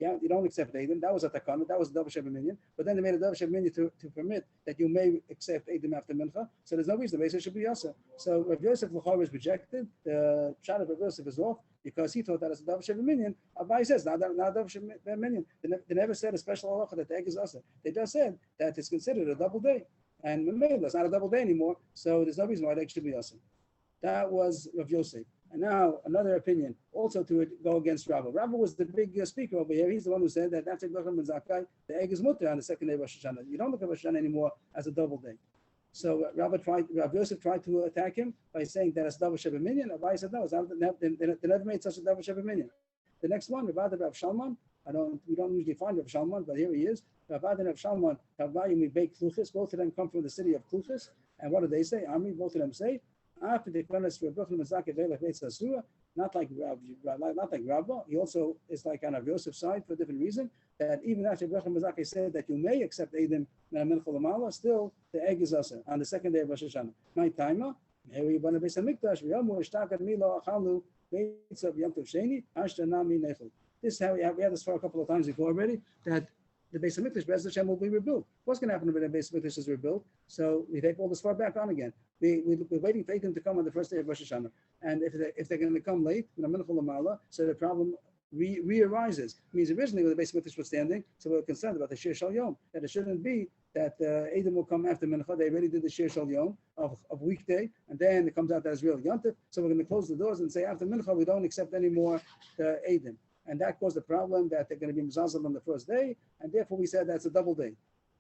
yeah, you don't accept Eidim. That was a takana. That was a Davar Sheva Minyan. But then they made a Davar Sheva Minyan to permit that you may accept Eidim after Mincha. So there's no reason the Beitza should be Yasa. So Rav Yosef L'chor is rejected. The shot of Rav Yosef is off because he thought that it's a Davar Sheva Minyan. Abai says not a Davar Sheva Minyan. They never said a special halacha that the egg is Asa. They just said that it's considered a double day. And Mamela, it's not a double day anymore, so there's no reason why the egg should be Asa. That was Rav Yosef. And now another opinion, also to go against Rabba. Rabba was the big speaker over here. He's the one who said that after Becham and Zakai, the egg is mutter on the second day of Rosh Hashanah. You don't look at Rosh Hashanah anymore as a double day. So Rav Yosef tried to attack him by saying that it's Davar Sheva Minyan. Abai said no, it's not, they never made such a Davar Sheva Minyan. The next one, Rav Shalman. We don't usually find Rav Shalman, but here he is. Rav Shalman, we bake Kluchis. Both of them come from the city of Kluchis. And what do they say? Amri, both of them say, after the not like Rabba. He also is like on Rav Yosef's side for a different reason. That even after Ibrahim Mazaki said that you may accept Eidim still the egg is asa on the second day of Rosh Hashanah. My timer. This is how we had this for a couple of times before already, that the Beis HaMikdash, Be'ez Hashem, will be rebuilt. What's going to happen when the Beis HaMikdash is rebuilt? So we take all this far back on again. We're waiting for Eidim to come on the first day of Rosh Hashanah. And if they're going to come late, so the problem re-arises. Means originally when the base Mikdash was standing, so we're concerned about the Shir Shal Yom, that it shouldn't be that Edom will come after Mincha. They already did the Shir Shal Yom of weekday, and then it comes out that it's real Yontif. So we're going to close the doors and say after Mincha we don't accept any more the Edom. And that caused the problem that they're going to be Mizazal on the first day, and therefore we said that's a double day.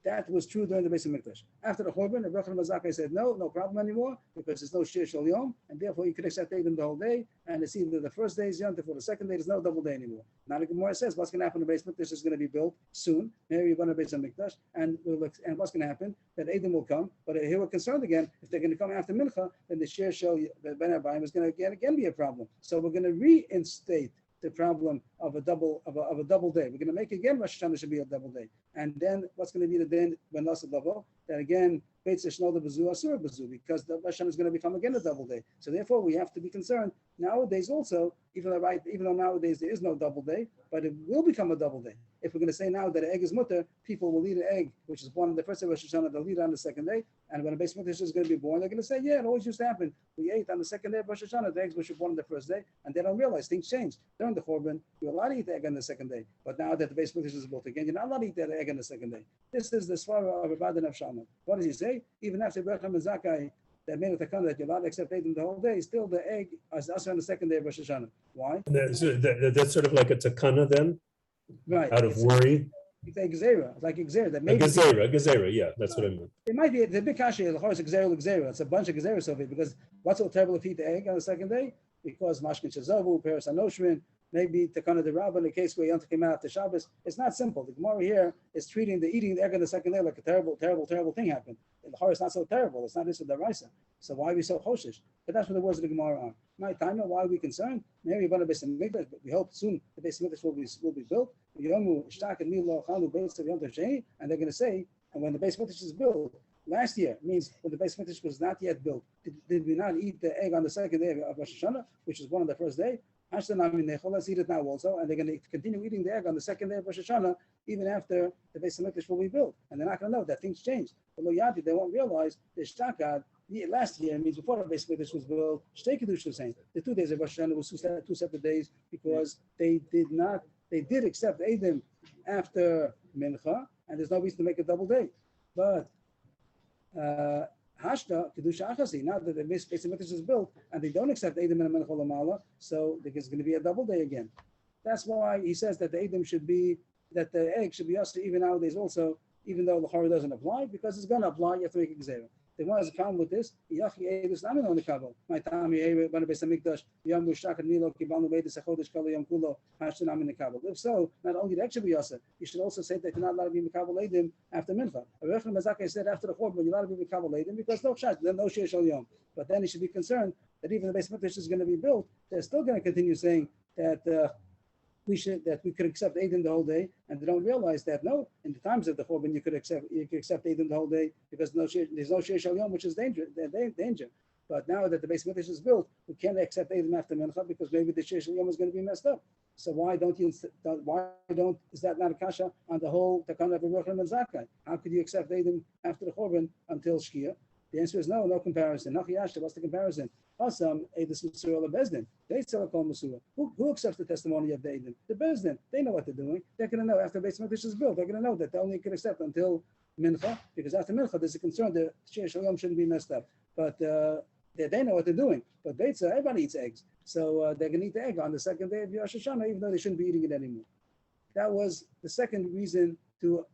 That was true during the Beis Hamikdash. After the Churban, Reb Yochanan ben Zakkai said no problem anymore, because there's no Shir Shal Yom, and therefore you could accept Edom the whole day, and it's either the first day is Yontif or the second day, there's no double day anymore. Now the Gemara says what's going to happen in the Beis Hamikdash is going to be built soon. Maybe you're going to Beis Hamikdash, and what's going to happen? That Edom will come, but here we're concerned again, if they're going to come after Mincha, then the Shir Shal Ben Abayim is going to again be a problem. So we're going to reinstate the problem of a double day. We're going to make again Rosh Hashanah should be a double day, and then what's going to be the day when Nasa double? That again Beit Shnoda Bazu Asura Bazu, because the Rosh Hashanah is going to become again a double day. So therefore we have to be concerned nowadays also, even though nowadays there is no double day, but it will become a double day. If we're going to say now that an egg is mutter, people will eat an egg which is born on the first day of Rosh Hashanah, they'll eat on the second day, and when a base Mikdash is going to be born, they're going to say, yeah, it always used to happen. We ate on the second day of Rosh Hashanah, the eggs which were born on the first day, and they don't realize things change. During the Churban, you're allowed to eat the egg on the second day, but now that the base Mikdash is built again, you're not allowed to eat that egg on the second day. This is the svara of Rabban of Shammai. What does he say? Even after Reb Yochanan ben Zakkai that made a takana that you're allowed to accept Edom the whole day, still the egg is also on the second day of Rosh Hashanah. Why? That's sort of like a takana then, right? Out of worry. It's like Gzera. That maybe Gezerah, yeah, that's what I meant. It might be the big kasha. The horse Gzera. It's a bunch of Gzeras of it, because what's so terrible if you eat the egg on the second day? Because Mashkin Shazavu, Paris Anoshrin, maybe Takana de Rabba, in the case where Yontif came out after Shabbos. It's not simple. The Gemara here is treating the eating the egg on the second day like a terrible thing happened. The horror is not so terrible. It's not this with the Raisa. So why are we so choshish? But that's what the words of the Gemara are. My time, why are we concerned? Maybe we're going to Beis Hamikdash, but we hope soon the Beis Hamikdash will be built. And they're going to say, and when the Beis Hamikdash is built, last year means when the Beis Hamikdash was not yet built, did we not eat the egg on the second day of Rosh Hashanah, which is born on the first day? Let's eat it now also, and they're going to continue eating the egg on the second day of Rosh Hashanah, even after the Beis Hamikdash will be built, and they're not going to know that things changed. They won't realize the shtakad. Last year means before the Beis Hamikdash was built, Shtei Kiddush was saying the 2 days of Rosh Hashanah was two separate days, because they did accept Edom after Mincha, and there's no reason to make a double day. But Hashta Kedusha Achasi, now that the Beis Hamikdash is built and they don't accept Edom and Mincha Lamala, so there's going to be a double day again. That's why he says that the Edom should be, that the egg should be also even nowadays also, even though the Chorah doesn't apply, because it's going to apply, you have to make a Gzera. The one has a problem with this. My time here, Beis Hamikdash, Yom Mushak and Nilo, Kibanu Beis Hachodesh Kala Yom Kulo, Hashtanam in the Kabul. If so, not only the egg should be yasa, you should also say that you're not allowed to be Mikabel Edim after Mincha. Reb Yochanan ben Zakkai said after the Churban, you're allowed to be Mikabel Edim because no shot, then no Shir Shal Yom. But then he should be concerned that even the Beis Hamikdash is going to be built, they're still going to continue saying that we could accept Edom the whole day, and they don't realize that no, in the times of the Churban you could accept Edom the whole day because there's no Shir Shal Yom, which is danger. But now that the Beis Hamikdash is built, we can't accept Edom after Mincha because maybe the Shir Shal Yom is going to be messed up. So is that not a kasha on the whole Takana of Reb Yochanan ben Zakkai? How could you accept Edom after the Churban until Shkia? The answer is no comparison. Nachiyashta, what's the comparison? Asam Edus Musura Bezdin. They sell a call Musura. Who accepts the testimony of the Edom? The Bezdin. They know what they're doing. They're going to know after Beis Hamikdash is built. They're going to know that they only can accept until Mincha, because after Mincha there's a concern that Shir Shal Yom shouldn't be messed up. But they know what they're doing. But Beitza, everybody eats eggs, so they're going to eat the egg on the second day of Rosh Hashanah, even though they shouldn't be eating it anymore. That was the second reason to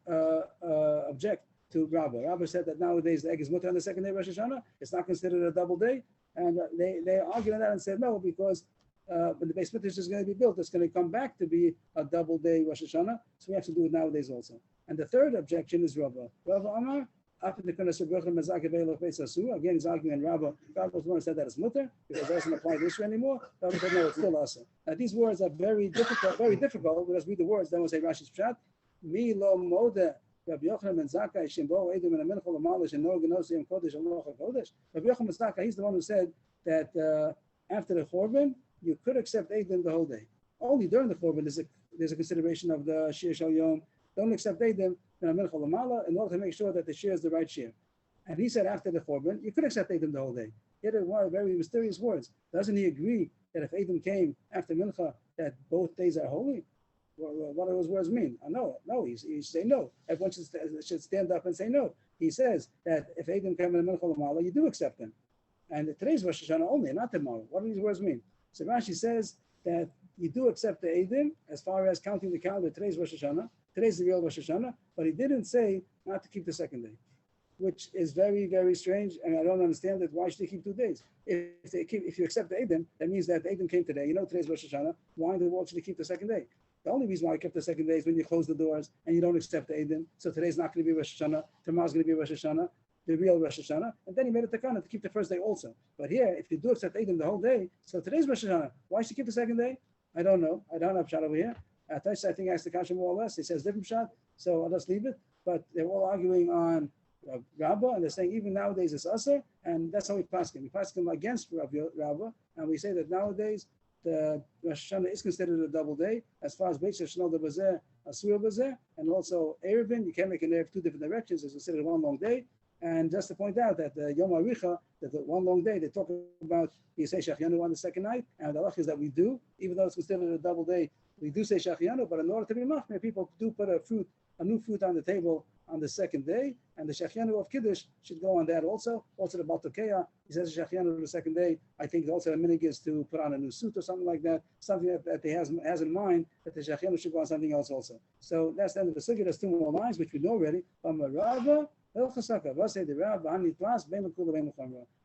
object to Rabba. Rabba said that nowadays the egg is mutter on the second day of Rosh Hashanah. It's not considered a double day. And they argued on that and said no, because when the Beis Hamikdash is going to be built, it's going to come back to be a double day Rosh Hashanah. So we have to do it nowadays also. And the third objection is Rabba. Rabba Amar, after the Kana Reb Yochanan ben Zakkai, again he's arguing Rabba. Rabba was one who said that it's mutter because it doesn't apply to this issue anymore. Rabba said no, it's still asa. Now these words are very difficult. Let's read the words, then we'll say Rashi's Pshat. Mi lo moda Rabbi Yochanan ben Zakkai, Shimbo Edom and Aminchol Amalish and No Genosim Kodesh Allah Kodesh. Rabbi Yochanan ben Zakkai, he's the one who said that after the Churban, you could accept Edom the whole day. Only during the Churban there's a consideration of the Shir Shal Yom. Don't accept Edom and Aminchol Amala in order to make sure that the Shir is the right Shir. And he said after the Churban, you could accept Edom the whole day. He had very mysterious words. Doesn't he agree that if Edom came after Mincha, that both days are holy? What do those words mean? No, he say no. Everyone should stand up and say no. He says that if Eidim come in the Mincha L'Mala, you do accept them. And today's Rosh Hashanah only, not tomorrow. What do these words mean? So Rashi says that you do accept the Eidim as far as counting the calendar. Today's Rosh Hashanah. Today's the real Rosh Hashanah. But he didn't say not to keep the second day, which is very, very strange. And I don't understand that. Why should they keep 2 days? If you accept the Eidim, that means that the Eidim came today. You know today's Rosh Hashanah. Why in the world should you keep the second day? The only reason why I kept the second day is when you close the doors and you don't accept the Eidim. So today's not going to be Rosh Hashanah. Tomorrow's going to be Rosh Hashanah, the real Rosh Hashanah. And then he made a takana to keep the first day also. But here, if you do accept Eidim the whole day, so today's Rosh Hashanah, why should you keep the second day? I don't know. I don't have shot over here. Taisa, I think, asked the kasha more or less. He says different shot, so I'll just leave it. But they're all arguing on Rabbah, and they're saying even nowadays it's Aser, and that's how we pass him. We pass him against Rabbah, and we say that nowadays the Rosh Hashanah is considered a double day. As far as Beit Shlomo the Bazeh, Asura Bazeh, and also Erevin, you can make an Erev 2 different directions. It's considered one long day. And just to point out that the Yom HaRicha, that the one long day, they talk about you say Shachianu on the second night, and the halach is that we do, even though it's considered a double day, we do say Shachianu, but in order to be machmir, people do put a new fruit on the table on the second day, and the Shachianu of Kiddush should go on that also. Also the Baltokeya, he says Shachianu the second day. I think also the minig is to put on a new suit or something like that, something that he has in mind, that the Shachianu should go on something else also. So that's the end of the sugya. There's 2 more lines, which we know already.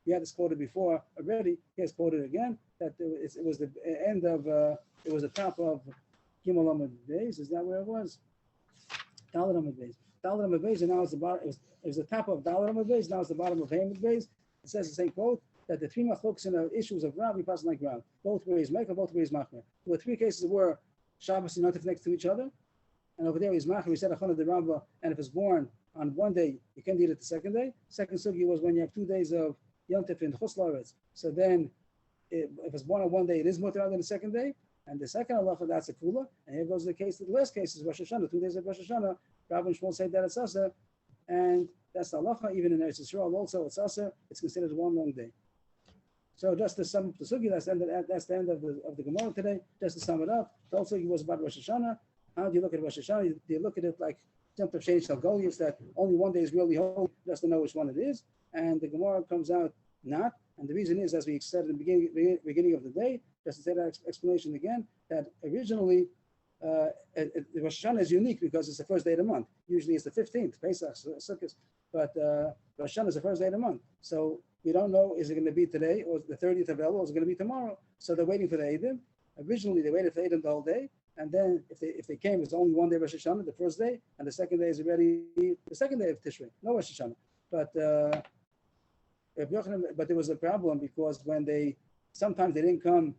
We had this quoted before already. He has quoted again that it was the end of it was the top of Gimel Amud Beis. Is that where it was? Daled Amud Beis. Daled Amud Beis, and now it's the bottom. It was the top of Daled Amud Beis. Now it's the bottom of Amud Beis. It says the same quote that the 3 machlokas in the issues of Rav, we pass like Rav. Both ways Mecca, both ways Machmer. There were 3 cases where Shabbos and Yontif next to each other, and over there he's Machmer. We said Achana the Rabbah, and if it's born on one day, you can't eat it the second day. Second sugi was when you have 2 days of Yom Tov in Chutz La'aretz. So then, if it's born on one day, it is mutar on the second day. And the second halacha, that's a kula. And here goes the case. The last case is Rosh Hashanah. 2 days of Rosh Hashanah. Rav and Shmuel say that it's asa, and that's the halacha. Even in Eretz Yisrael, also it's asa. It's considered one long day. So just to sum up the sugi, that's the end of the Gemara today. Just to sum it up, the whole sugi was about Rosh Hashanah. How do you look at Rosh Hashanah? Do you look at it like Jump of Shane Shalgolius, that only one day is really holy, just to know which one it is. And the Gemara comes out not. And the reason is, as we said in the beginning of the day, just to say that explanation again, that originally Rosh Hashanah is unique because it's the first day of the month. Usually it's the 15th, Pesach, Sukkot, but Rosh Hashanah is the first day of the month. So we don't know, is it going to be today or the 30th of Elul, or is it going to be tomorrow? So they're waiting for the Eidim. Originally they waited for Eidim the whole day. And then if they came, it's only one day Rosh Hashanah, the first day, and the second day is already the second day of Tishrei, no Rosh Hashanah. But there was a problem because when sometimes they didn't come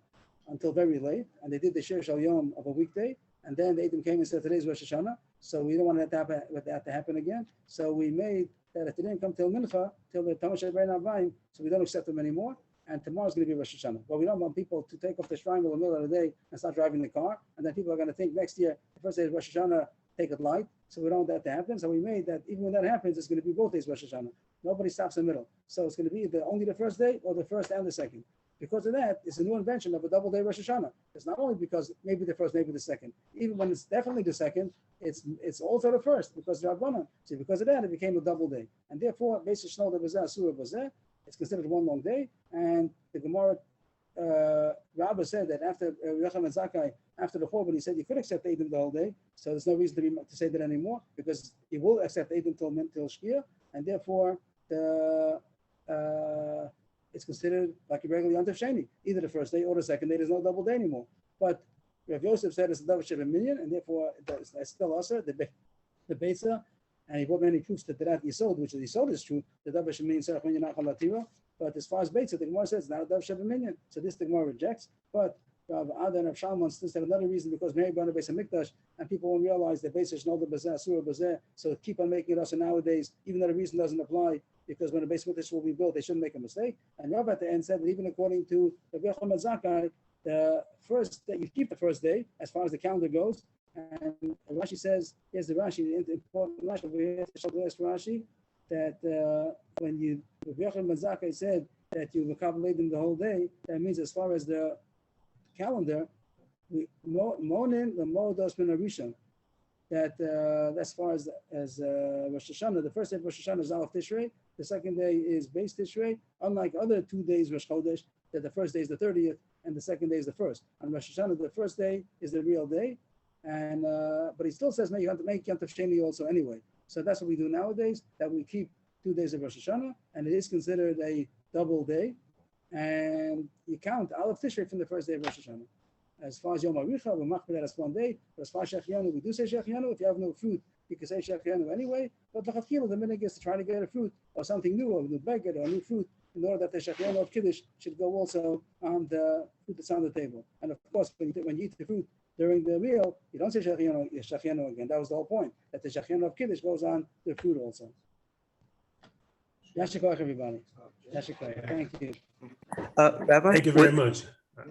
until very late, and they did the Shir Shal Yom of a weekday, and then the Eidim came and said today's Rosh Hashanah, so we don't want that to happen again. So we made that if they didn't come till Mincha, till the Tamash Bein Avayim, so we don't accept them anymore. And tomorrow's going to be Rosh Hashanah. But we don't want people to take off the shrine in the middle of the day and start driving the car. And then people are going to think next year, the first day is Rosh Hashanah, take it light. So we don't want that to happen. So we made that even when that happens, it's going to be both days Rosh Hashanah. Nobody stops in the middle. So it's going to be only the first day or the first and the second. Because of that, it's a new invention of a double day Rosh Hashanah. It's not only because maybe the first, maybe the second. Even when it's definitely the second, it's also the first because Rabbanan. So because of that, it became a double day. And therefore, Beis Shlomo the Bazeh, Asura Bazeh, it's considered one long day. And the Gemara, Rabbah said that after Yochanan and Zakkai, after the Churban, he said you could accept Eidim the whole day. So there's no reason to say that anymore because he will accept Eidim till Shkia, and therefore it's considered like a regular Yom Tov Sheni, either the first day or the second day. There's no double day anymore. But Rav Yosef said it's a double Sheva Minyan, and therefore it's still also the Beitza. And he brought many proofs that Yisod, which the Yisod is true, the Davar Shemin Serach Minyan Achal Latira. But as far as Beitza, the Gemara says it's not a Davar Sheva Minyan. So this the Gemara rejects. But Rav Ada and Rav Shalman still said another reason because Mary brought a Beis HaMikdash, and people won't realize that Beis Shlomo the Bazeh, Asura Bazeh. So keep on making it also nowadays, even though the reason doesn't apply, because when a Beis HaMikdash will be built, they shouldn't make a mistake. And Rav at the end said that even according to the Yochanan Zakkai, the first that you keep the first day as far as the calendar goes. And Rashi says, here's the Rashi, the important Rashi over here, the last Rashi, that when you, Yochanan Zakkai said that you calculate them the whole day, that means as far as the calendar, Monin the Modos Min Rishon. That as far as Rosh Hashanah, the first day of Rosh Hashanah is Aleph Tishrei, the second day is Beis Tishrei. Unlike other 2 days Rosh Chodesh, that the first day is the 30th and the second day is the first. On Rosh Hashanah, the first day is the real day, and but he still says no, you have to make Yom Tov Sheni also anyway. So that's what we do nowadays. That we keep 2 days of Rosh Hashanah, and it is considered a double day, and you count Aleph Tishrei from the first day of Rosh Hashanah. As far as Yom HaRicha, we machmir that as 1 day. But as far as Shechianu, we do say Shechianu. If you have no fruit, you can say Shechianu anyway. But the minhag is to try to get a fruit or something new, or a new beged or a new fruit, in order that the Shechianu of Kiddush should go also on the fruit that's on the table. And of course, when you eat the fruit during the meal, you don't say Shechianu again. That was the whole point, that the Shechianu of Kiddush goes on the fruit also. Yashikoach, everybody. Yashikoach. Thank you. Rabbi, Thank you very much.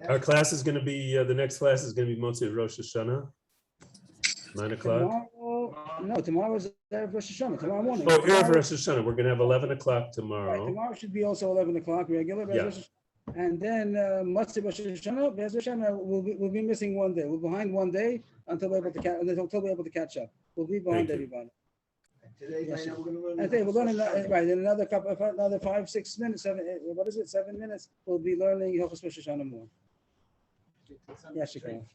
Our class is going to be, the next class is going to be Motzei Rosh Hashanah, 9 o'clock. Tomorrow is Erev Rosh Hashanah. Tomorrow morning. Oh, Erev Rosh Hashanah. We're going to have 11 o'clock Right, tomorrow. tomorrow should be also 11 o'clock regular. Yeah. And then Motzei Rosh Hashanah, Be'ez Hashanah, we'll be missing 1 day. We're behind 1 day until we're able to catch up. We'll be behind Thank you. everybody. Today, Yes, right now, we're gonna learn. And today we're learning right in another 5-6 minutes. 7 minutes. We'll be learning Hilchos Rosh Hashanah more. Yes, you can.